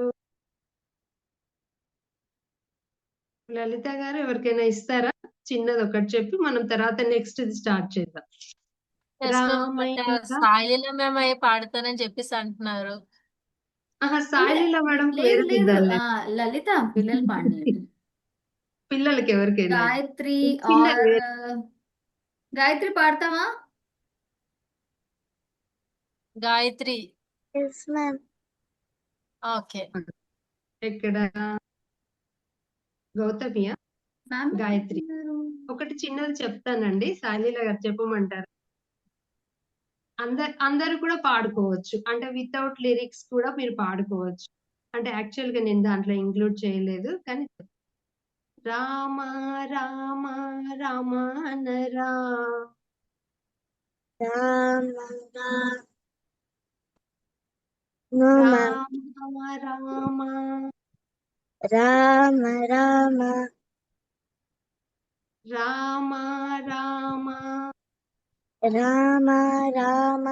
లలిత గారు ఎవరికైనా ఇస్తారా? చిన్నది ఒకటి చెప్పి మనం తర్వాత నెక్స్ట్ ఇది స్టార్ట్ చేద్దాం. రామయ్య. సాయిలీల మేము పాడతానని చెప్పేసి అంటున్నారు. సాయిలీల మేడం లేదు వేరే లేదు, ఇద్దాంలే. లలిత పిల్లలు పాడినండి. పిల్లలకి ఎవరికైనా గాయత్రి చిన్నది. గాయత్రి పాడతావా? గాయత్రి. Yes ma'am. ఓకే, ఎక్కడ? గౌతమియా? మ్యామ్ గాయత్రి. ఒకటి చిన్నది చెప్తానండి, సాయిలీల గారు చెప్పమంటారు. అందరూ కూడా పాడుకోవచ్చు, అంటే వితౌట్ లిరిక్స్ కూడా మీరు పాడుకోవచ్చు. అంటే యాక్చువల్ గా నేను దాంట్లో ఇంక్లూడ్ చేయలేదు, కానీ రామ రామ రామ అనరా, రామ రామ రామ రామ రామ రామ రామ రామ రామ రామ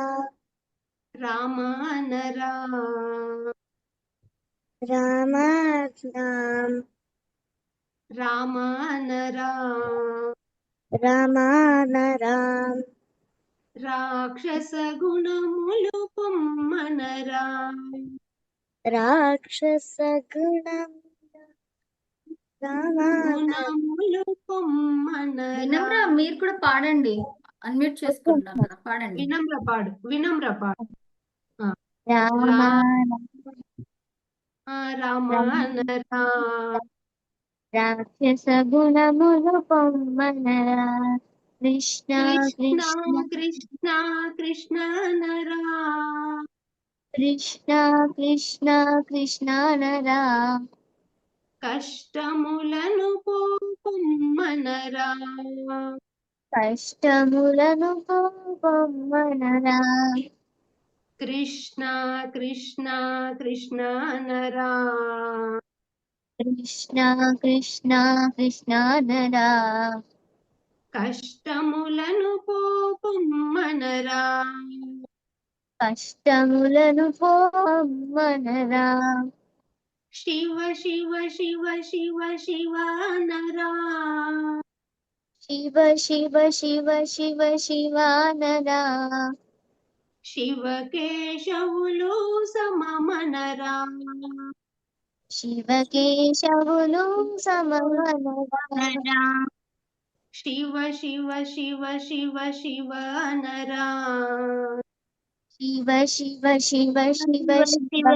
రామ అనరా, రామ రామ రామ అనరా, రామ రామ రాక్షస గుణములు పొమ్మనరా, రాక్షస గుణం రామ గుణములు పొమ్మనరా. వినమ్ర మీరు కూడా పాడండి, అన్మ్యూట్ చేసుకుంటున్నాం కదా, పాడండి. వినమ్ర పాడు, వినమ్ర పాడు. ఆ, రామ రామ అనరా, రాక్షస గుణములు పొమ్మనరా, కృష్ణ కృష్ణ కృష్ణ కృష్ణ కృష్ణ అనరా, కృష్ణ కృష్ణ కృష్ణ నరా, కష్టములను పొమ్మనరా, కష్టములను పొమ్మనరా, కృష్ణ కృష్ణ కృష్ణ అనరా, కృష్ణ కృష్ణ కృష్ణ నరా, కష్టములను పొమ్మనరా, కష్టములను పొమ్మనరా, శివ శివ శివ శివ శివ అనరా, శివ శివ శివ శివ శివ నరా, శివ కేశవులు సమమనరా, శివ కేశవులు సమమనరా, శివ శివ శివ శివ శివ అనరా, శివ శివ శివ శివ శివ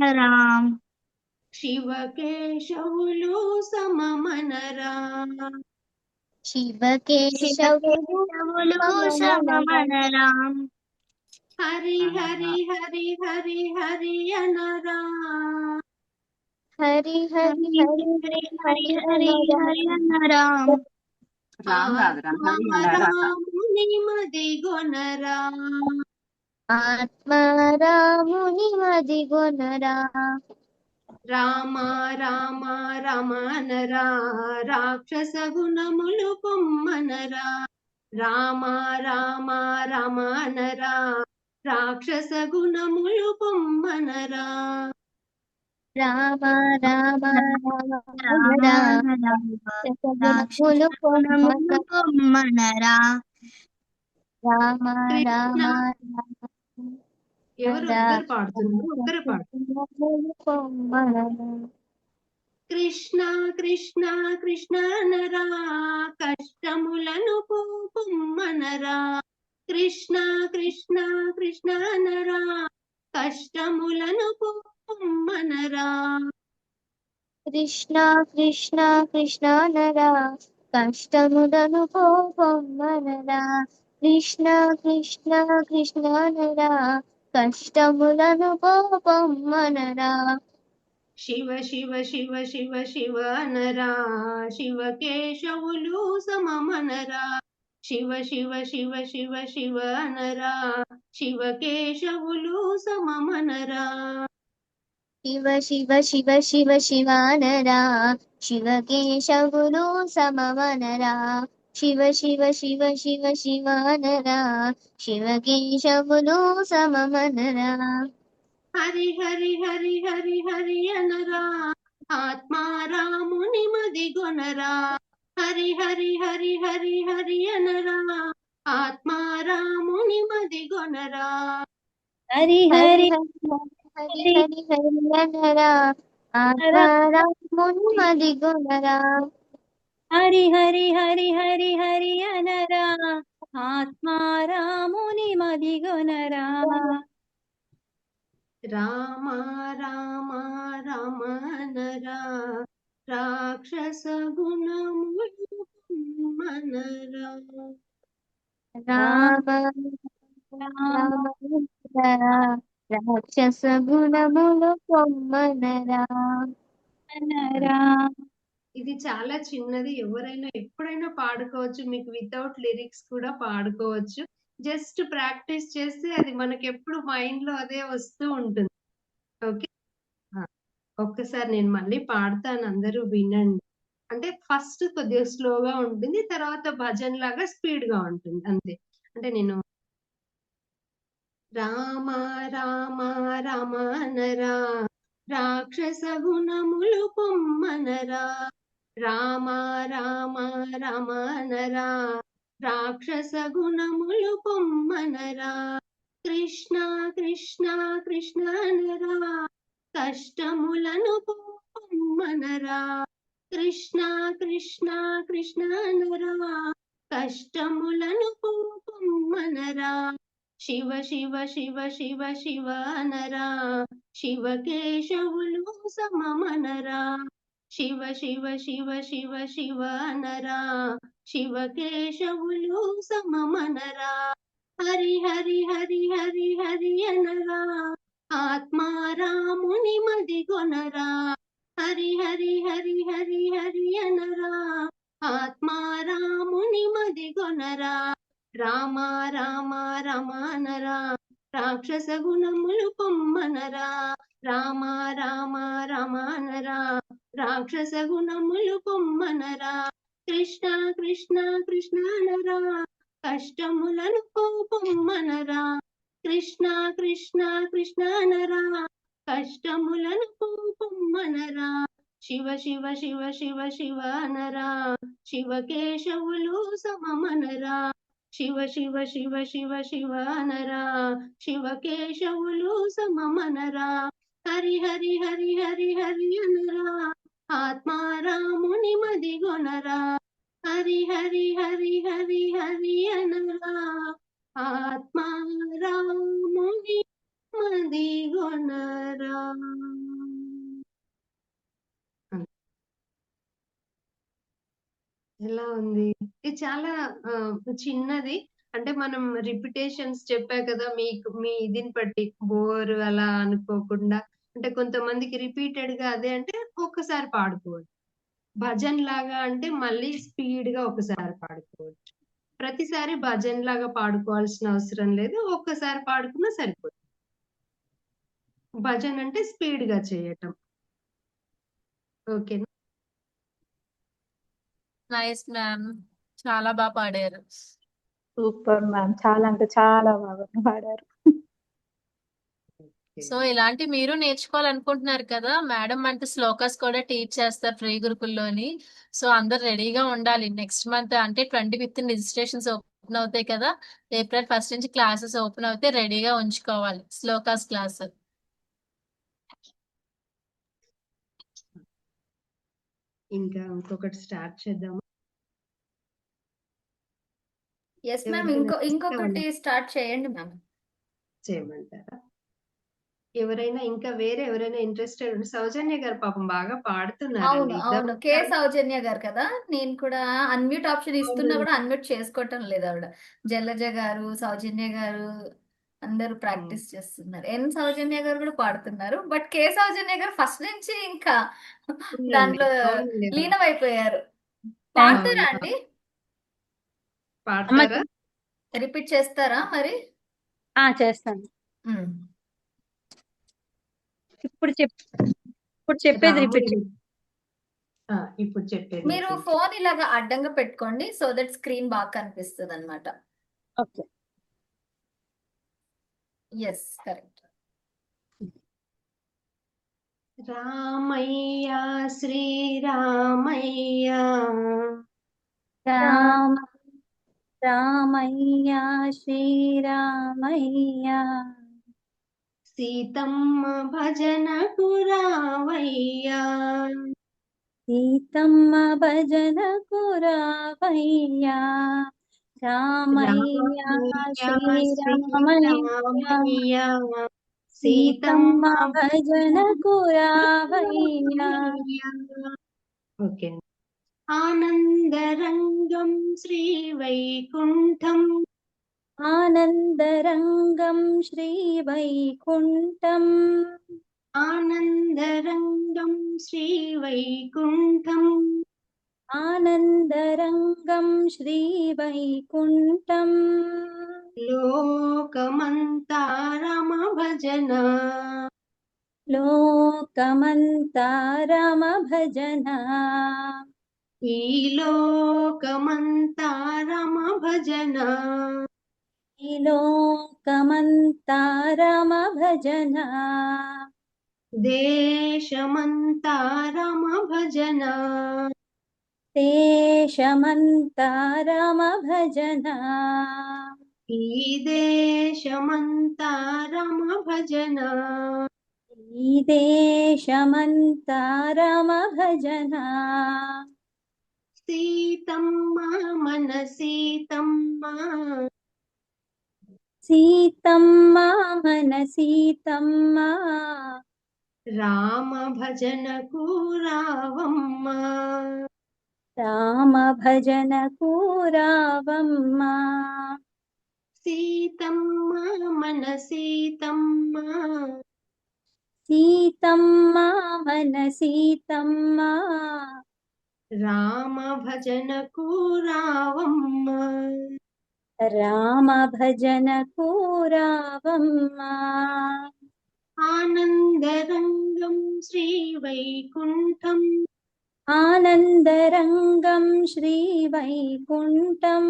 నరా, శివ కేశవులు సమమనరా, శివ కేశవులు సమమనరా, హరి హరి హరి హరి హరి అనరా, హరి హరి హరి హరి హరి నరా, ఆత్మారాముని మదిగొనరా, ఆత్మారాముని మదిగొనరా, రామ రామ రామ అనరా, రాక్షస గుణములు పొమ్మనరా, రామ రామ రామ అనరా, రాక్షస గుణములు పొమ్మనరా, రామ రామ రామ రాక్షసములు పొమ్మనరా, రామ రామ ఎవరు ఒక్కరు పాడుతున్నారు, ఒక్కరు పాడు. పొమ్మనరా, కృష్ణ కృష్ణ కృష్ణ నరా, కష్టములను పొమ్మనరా, కృష్ణ కృష్ణ కృష్ణ నరా, కష్టములను పొమ్మనరా, కృష్ణ కృష్ణ కృష్ణ నరా, కష్టములను పొమ్మనరా, కృష్ణ కృష్ణ కృష్ణ నరా, కష్టములను పొమ్మనరా, శివ శివ శివ శివ శివ నరా, శివ కేశవులు సమమనరా, శివ శివ శివ శివ శివ నరా, శివ కేశవులు సమమనరా, శివ శివ శివ శివ శివ నరా, శివ కేశవులు సమమనరా, శివ శివ శివ శివ శివ నరా, శివ కేశవులు సమమనరా, హరి హరి హరి హరి హరి అనరా, ఆత్మారాముని మదిగొనరా, హరి హరి హరి హరి హరి అనరా, ఆత్మారాముని మదిగొనరా, హరి హరి హరి హరి హరి అనరా, ఆత్మారాముని మదిగొనరా, హరి హరి హరి హరి హరి అనరా, ఆత్మారాముని మదిగొనరా, రామ రామ రామ అనరా, రాక్షస గుణములు మనరా. రామ రామచంద్ర రాక్షస గుణములు పొమ్మనరా. ఇది చాలా చిన్నది, ఎవరైనా ఎప్పుడైనా పాడుకోవచ్చు, మీకు వితౌట్ లిరిక్స్ కూడా పాడుకోవచ్చు. జస్ట్ ప్రాక్టీస్ చేస్తే అది మనకి ఎప్పుడు మైండ్ లో అదే వస్తూ ఉంటుంది. ఓకే, ఒక్కసారి నేను మళ్ళీ పాడతాను, అందరూ వినండి. అంటే ఫస్ట్ కొద్దిగా స్లోగా ఉంటుంది, తర్వాత భజన్ లాగా స్పీడ్ గా ఉంటుంది అంతే. అంటే నేను రామ రామ రామ అనరా, రాక్షస గుణములు పొమ్మనరా. రామ రామ రామ అనరా, రాక్షస గుణములు పొమ్మనరా. కృష్ణ కృష్ణ కృష్ణ అనరా, కష్టములను పొమ్మనరా. కృష్ణ కృష్ణ కృష్ణ అనరా, కష్టములను పొమ్మనరా. శివ శివ శివ శివ శివ అనరా, శివకేశవులు సమమనరా. శివ శివ శివ శివ శివ అనరా, శివకేశవులు సమమనరా. హరి హరి హరి హరి హరి అనరా, ఆత్మారాముని మదిగొనరా. హరి హరి హరి హరి హరి అనరా, ఆత్మారాముని మదిగొనరా. రామ రామ రామ అనరా, రాక్షస గుణములు పొమ్మనరా. రామ రామ రామ అనరా, రాక్షస గుణములు పొమ్మనరా. కృష్ణ కృష్ణ కృష్ణ అనరా, కష్టములను పొమ్మనరా. కృష్ణ కృష్ణ కృష్ణ అనరా, కష్టములను పొమ్మనరా. శివ శివ శివ శివ శివ అనరా, శివకేశవులు సమమనరా. శివ శివ శివ శివ శివ అనరా, శివకేశవులు సమమనరా. హరి హరి హరి హరి హరి అనరా, ఆత్మారాముని మదిగొనరా. హరి హరి హరి హరి హరి అనరా, ఆత్మారాముని మదిగొనరా. ఎలా ఉంది? ఇది చాలా చిన్నది. అంటే మనం రిపిటేషన్స్ చెప్పా కదా, మీకు మీ ఇదిని బట్టి బోర్ అలా అనుకోకుండా. అంటే కొంతమందికి రిపీటెడ్ గా అదే అంటే ఒక్కసారి పాడుకోవచ్చు. భజన్ లాగా అంటే మళ్ళీ స్పీడ్ గా ఒకసారి పాడుకోవచ్చు. ప్రతిసారి భజన్ లాగా పాడుకోవాల్సిన అవసరం లేదు, ఒక్కసారి పాడుకున్నా సరిపోతుంది. భజన్ అంటే స్పీడ్ గా చేయటం. ఓకేనా? నైస్ మ్యామ్, చాలా బాగా పాడారు. సూపర్ మ్యామ్, చాలా అంటే చాలా బాగా పాడారు. సో ఇలాంటి మీరు నేర్చుకోవాలనుకుంటున్నారు కదా, మేడం అంటే శ్లోకాస్ కూడా టీచ్ చేస్తారు ఫ్రీ గురుకుల్లోని. సో అందరు రెడీగా ఉండాలి. నెక్స్ట్ మంత్ అంటే 25th రిజిస్ట్రేషన్స్ ఓపెన్ అవుతాయి కదా, April 1st నుంచి క్లాసెస్ ఓపెన్ అవుతే రెడీగా ఉంచుకోవాలి శ్లోకాస్ క్లాస్. ఇంకా ఇంకొకటి స్టార్ట్ చేద్దాము. ఎస్ మ్యామ్, ఎవరికైనా ఇంకొకటి స్టార్ట్ చేయండి మ్యామ్. చేయమంటారా? ఎవరైనా ఇంకా వేరే ఎవరైనా ఇంట్రెస్టెడ్? సౌజన్య గారు పాపం బాగా పాడుతున్నారండి. అవును ఇద్దరు అవును, కే సౌజన్య గారు కదా. నేను కూడా అన్మ్యూట్ ఆప్షన్ ఇస్తున్నా కూడా అన్మ్యూట్ చేసుకోవటం లేదు ఆవిడ. జలజ గారు, సౌజన్య గారు అందరూ ప్రాక్టీస్ చేస్తున్నారు. ఎన్ సౌజన్య గారు కూడా పాడుతున్నారు. బట్ కే సౌజన్య గారు ఫస్ట్ నుంచి ఇంకా అవునండి, దాంట్లో అవునండి. లీనమైపోయారు. థ్యాంక్ పాడతారా అవును. అండి? పాడతారా? రిపీట్ చేస్తారా మరి? చేస్తాను. ఉమ్. ఇప్పుడు చెప్పేది రిపీట్ రాముడి ఇప్పుడు చెప్పేది మీరు repeat. ఫోన్ ఇలాగా అడ్డంగా పెట్టుకోండి, సో దట్ స్క్రీన్ బాగా కనిపిస్తుంది అనమాట. Okay. Yes, correct. Ramayya Sriramayya, Rama Ramayya Sriramayya, Seethamma భజనకు రావయ్య. సీతమ్మ భజనకు రావయ్య, రామయ్య శ్రీరామయ్య, సీతమ్మ భజనకు రావయ్య. ఓకే. ఆనందరంగం శ్రీవైకుంఠం ఆనందరంగం శ్రీవైకుంఠం ఆనందరంగం శ్రీవైకుంఠం ఆనందరంగం శ్రీవైకుంఠం లోకమంతా రమ భజన లోకమంతా రమ భజన ఈ లోకమంతా రమ భజన ఈ లోకమంతా రమ భజన దేశమంతా రమ భజన దేశమంతా రమ భజన ఈ దేశమంతా రమ భజన ఈ దేశమంతా రమ భజన సీతమ్మ మన సీతమ్మ సీతమ్మ మన సీతమ్మ రామ భజనకు రావమ్మ రామ భజనకు రావమ్మ సీతమ్మ మన సీతమ్మ సీతమ్మ మన సీతమ్మ రామ భజనకు రావమ్మ రామ భజనకు రావమ్మ ఆనందరంగం శ్రీవైకుంఠం ఆనందరంగం శ్రీవైకుంఠం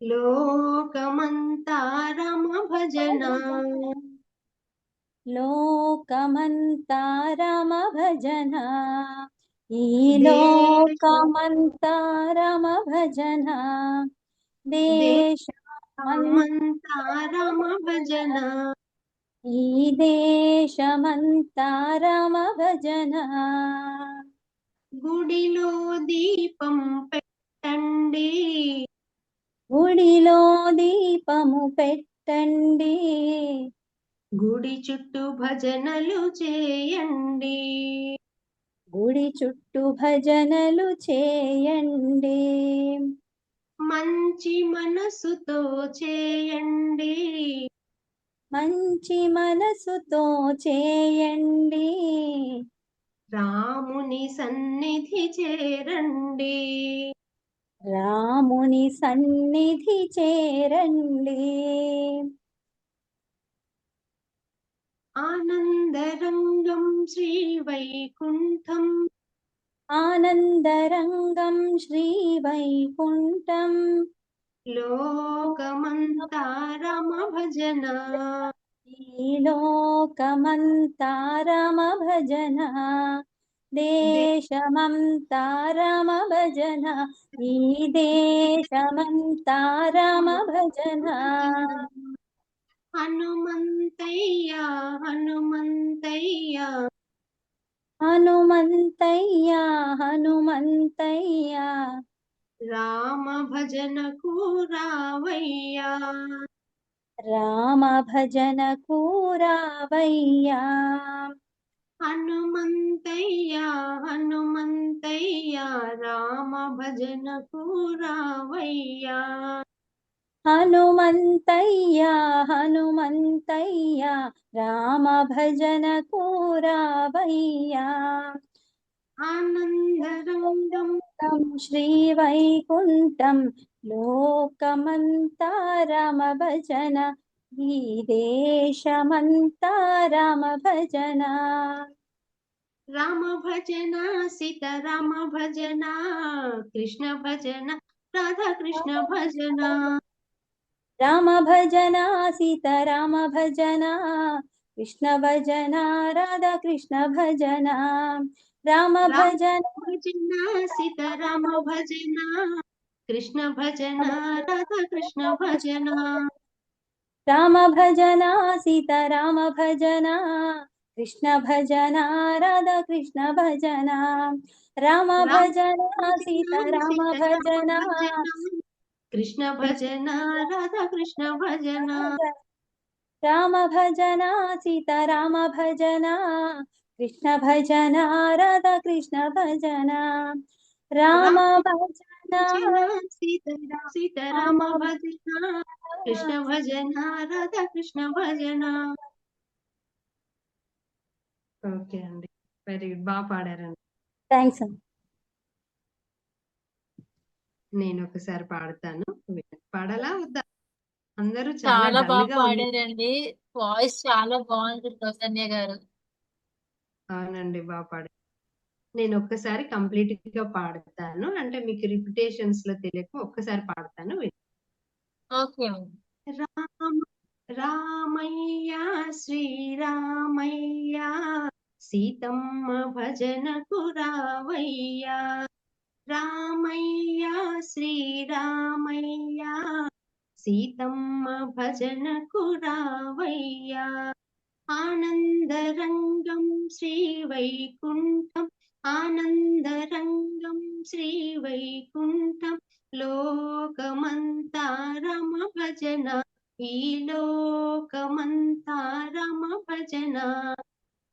లోకమంతా రమ భజన లోకమంతా రమ భజన ఈ లోకమంతా రమ భజన దేశమంతా రమ భజన ఈ దేశమంతా రమ భజన గుడిలో దీపం పెట్టండి గుడిలో దీపము పెట్టండి గుడి చుట్టూ భజనలు చేయండి గుడి చుట్టూ భజనలు చేయండి మంచి మనసుతో చేయండి మంచి మనసుతో చేయండి రాముని సన్నిధి చేరండి రాముని సన్నిధి చేరండి ఆనందరంగం శ్రీవైకుంఠం ఆనందరంగం శ్రీవైకుంఠం లోకమంతా రమ భజన ఈ లోకమంతా రమ భజన దేశమంతా రమ భజన ఈ దేశమంతా రమ భజన హనుమంతయ్య హనుమంతయ్య హనుమంతయ్య హనుమంతయ్య రామ భజనకు రావయ్యా రామ భజనకు రావయ్యా హనుమంతయ్య హనుమంతయ్య రామ భజనకు రావయ్యా హనుమంతయ్య హనుమంతయ్య రామ భజనకు రావయ్యా ఆనందరంగం శ్రీవైకుంఠం లోకమంతా రామ భజన ఈ దేశమంతా రామ భజన రామ భజన సీతారామ భజన కృష్ణ భజన రాధా కృష్ణ భజన రామ భజన సీతారామ భజన కృష్ణ భజన రాధా కృష్ణ భజన రామ భజన భజన సీతారామ భజన కృష్ణ భజన రాధా కృష్ణ భజన రామ భజన సీతారామ భజన కృష్ణ భజన రాధా కృష్ణ భజన రామ భజన సీతారామ భజన కృష్ణ భజన రాధా కృష్ణ భజన రామ భజన సీతారామ భజన కృష్ణ భజన రాధా కృష్ణ భజన రామ భజన సీతారామ భజన కృష్ణ భజన రాధా కృష్ణ భజన. ఓకే అండి, వెరీ గుడ్, బాగా పాడారండి. థ్యాంక్స్ అండి. నేను ఒకసారి పాడతాను, పాడాలా వద్దా? అందరూ చాలా చాలా డల్ బాగా గా ఉంది. పాడారండి. వాయిస్ చాలా బాగుంది ప్రసన్య గారు. అవునండి, బాగా పాడారు. నేను ఒక్కసారి కంప్లీట్ గా పాడతాను, అంటే మీకు రిపిటేషన్స్ లో తెలియక ఒక్కసారి పాడతాను. ఓకే. రామ రామయ్య శ్రీరామయ్య సీతమ్మ భజనకు రావయ్య. రామయ్య శ్రీరామయ్య సీతమ్మ భజనకు రావయ్య. ఆనందరంగం శ్రీవైకుంఠం ఆనందరంగం శ్రీవైకుంఠం లోకమంతా రమ భజన ఈ లోకమంతా రమ భజన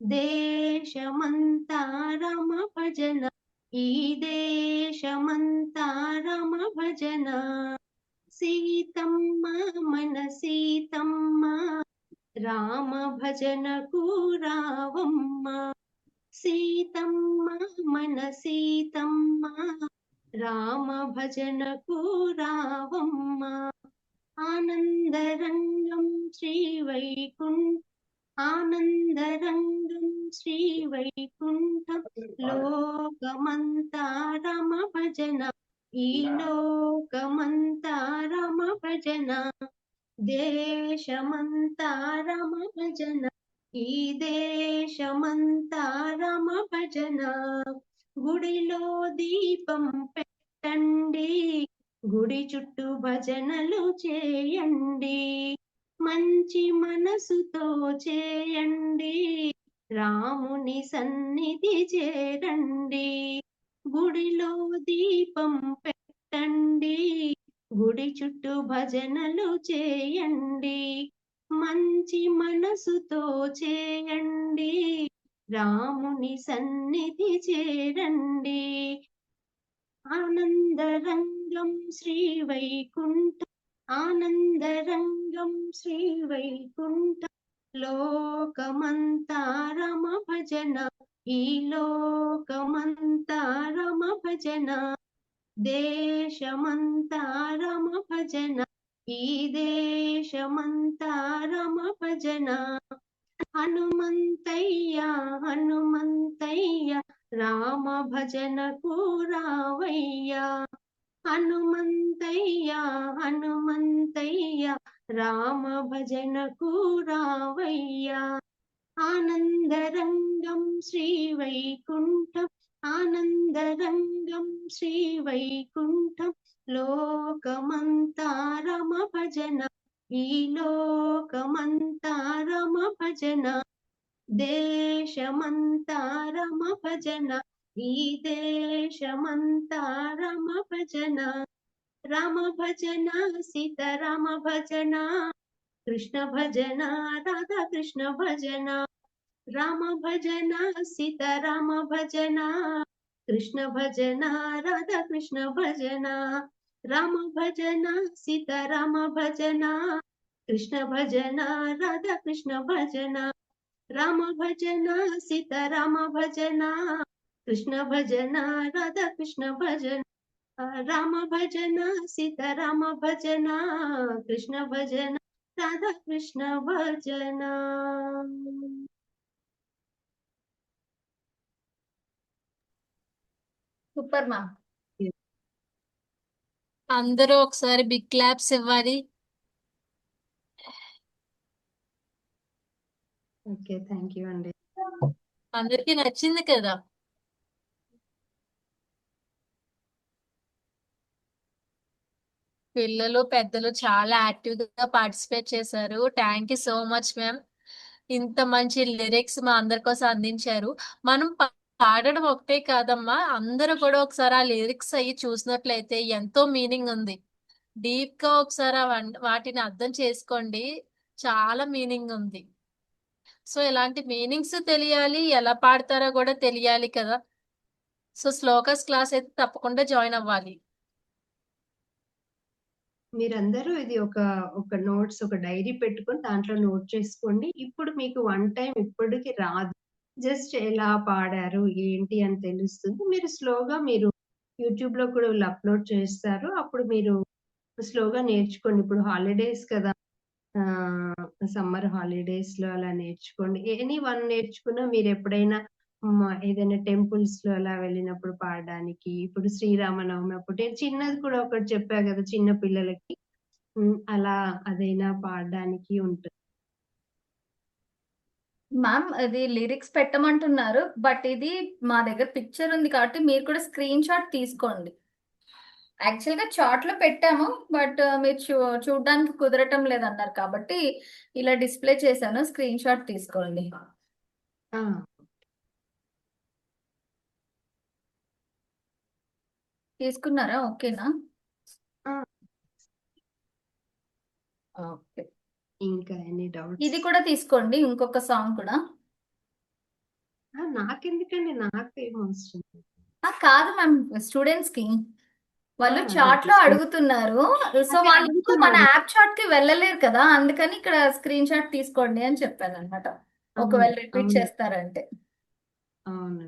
దేశమంతా రమ భజన ఈ దేశమంతా రమ భజన. సీతమ్మ మన సీతమ్మ రామ భజనకు రావమ్మ. సీతమ్మ మన సీతమ్మ రామ భజనకు రావమ్మ. ఆనందరంగం శ్రీవైకుంఠం ఆనందరంగం శ్రీవైకుంఠం లోకమంతా రమ భజన ఈ లోకమంతా రమ భజన దేశమంతా రమ భజన ఈ దేశమంతా రమ భజన. గుడిలో దీపం పెట్టండి గుడి చుట్టూ భజనలు చేయండి మంచి మనసుతో చేయండి రాముని సన్నిధి చేరండి. గుడిలో దీపం పెట్టండి గుడి చుట్టూ భజనలు చేయండి మంచి మనసుతో చేయండి రాముని సన్నిధి చేరండి. ఆనందరంగం శ్రీవైకుంఠం ఆనందరంగం శ్రీవైకుంఠం లోకమంతా రమ భజన ఈ లోకమంతా రమ భజన దేశమంతా రమ భజన ఈ దేశమంతా రమ భజన. హనుమంతయ్య హనుమంతయ్య రామ భజనకు రావయ్య. హనుమంతయ్య హనుమంతయ్య రామ భజనకు రావయ్య. ఆనందరంగం శ్రీవైకుంఠం ఆనందరంగం శ్రీవైకుంఠం లోకమంతా రమ భజన ఈ లోకమంతా రమ భజన దేశమంతా రమ భజన ఈ దేశమంతా రమ భజన. రామ భజన సీతారామ భజన కృష్ణ భజన రాధా కృష్ణ భజన. రామ భజన సీతారామ భజన కృష్ణ భజన రాధా కృష్ణ భజన. రామ భజన సీతారామ భజన కృష్ణ భజన రాధా కృష్ణ భజన. రామ భజన సీతారామ భజన కృష్ణ భజన రాధా కృష్ణ భజన. రామ భజన సీతారామ భజన కృష్ణ భజన రాధా కృష్ణ భజన. సూపర్ మా. అందరూ ఒకసారి బిగ్ క్లాప్స్ ఇవ్వాలి. ఓకే, థ్యాంక్ యూ అండి. అందరికీ నచ్చింది కదా? పిల్లలు పెద్దలు చాలా యాక్టివ్ గా పార్టిసిపేట్ చేశారు. Thank you so much ma'am. ఇంత మంచి లిరిక్స్ మా అందరి కోసం అందించారు. మనం పాడడం ఒకటే కాదమ్మా, అందరూ కూడా ఒకసారి ఆ లిరిక్స్ అయ్యి చూసినట్లయితే ఎంతో మీనింగ్ ఉంది. డీప్ గా ఒకసారి వాటిని అర్థం చేసుకోండి, చాలా మీనింగ్ ఉంది. సో ఇలాంటి మీనింగ్స్ తెలియాలి, ఎలా పాడతారో కూడా తెలియాలి కదా. సో శ్లోకస్ క్లాస్ అయితే తప్పకుండా జాయిన్ అవ్వాలి. మీరందరూ ఇది ఒక నోట్స్, ఒక డైరీ పెట్టుకొని దాంట్లో నోట్ చేసుకోండి. ఇప్పుడు మీకు వన్ టైం ఇప్పటికి రాదు. జస్ట్ ఎలా పాడారు ఏంటి అని తెలుస్తుంది. మీరు స్లోగా యూట్యూబ్ లో కూడా వీళ్ళు అప్లోడ్ చేస్తారు. అప్పుడు మీరు స్లోగా నేర్చుకోండి. ఇప్పుడు హాలిడేస్ కదా, సమ్మర్ హాలిడేస్ లో అలా నేర్చుకోండి. ఎనీ వన్ నేర్చుకున్నా మీరు ఎప్పుడైనా ఏదైనా టెంపుల్స్ లో అలా వెళ్ళినప్పుడు పాడడానికి. ఇప్పుడు శ్రీరామనవమి అప్పుడు నేను చిన్నది కూడా ఒకటి చెప్పా కదా చిన్న పిల్లలకి, అలా అదైనా పాడడానికి ఉంటుంది. మ్యామ్ ఇది లిరిక్స్ పెట్టమంటున్నారు, బట్ ఇది మా దగ్గర పిక్చర్ ఉంది కాబట్టి మీరు కూడా స్క్రీన్ షాట్ తీసుకోండి. యాక్చువల్గా చార్ట్ లో పెట్టాము, బట్ మీరు చూడడానికి కుదరటం లేదన్నారు కాబట్టి ఇలా డిస్ప్లే చేశాను. స్క్రీన్ షాట్ తీసుకోండి. ఆ, తీసుకున్నారా? ఓకేనా? ఆ, ఓకే. ఇంకా ఎనీ డౌట్స్? ఇది కూడా తీసుకోండి, ఇంకొక సాంగ్ కూడా. నాకెందుకండి, నాకేం అవసరం లేదు. కాదు మ్యామ్, స్టూడెంట్స్ కి వాళ్ళు అదే చాట్ లో student. అడుగుతున్నారు. సో అదే వాళ్ళు ఇంకా మన అడుగుతున్నాను. యాప్ చాట్ కి వెళ్ళలేరు కదా, అందుకని ఇక్కడ స్క్రీన్ షాట్ తీసుకోండి అని చెప్పాను అనమాట. ఒకవేళ రిపీట్ అవును, చేస్తారంటే. అవును.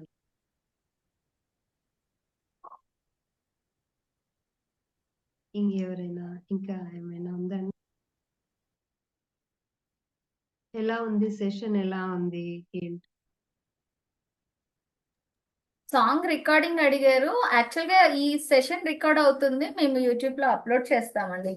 ఇంకెవరైనా ఇంకా ఏమైనా ఉందండి? ఎలా ఉంది సెషన్, ఎలా ఉంది ఏంటి? సాంగ్ రికార్డింగ్ అడిగారు. యాక్చువల్ గా ఈ సెషన్ రికార్డ్ అవుతుంది, మేము యూట్యూబ్ లో అప్లోడ్ చేస్తామండి.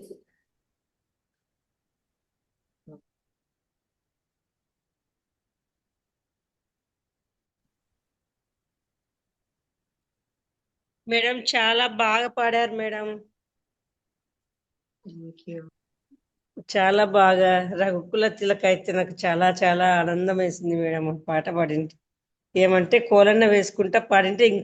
మేడం చాలా బాగా పాడారు మేడం. Thank you. చాలా బాగా. రఘుకుల తిలక అయితే నాకు చాలా చాలా ఆనందం వేసింది మేడం ఆ పాట పాడింటే. ఏమంటే కోలన్న వేసుకుంటా పాడింటే ఇంకా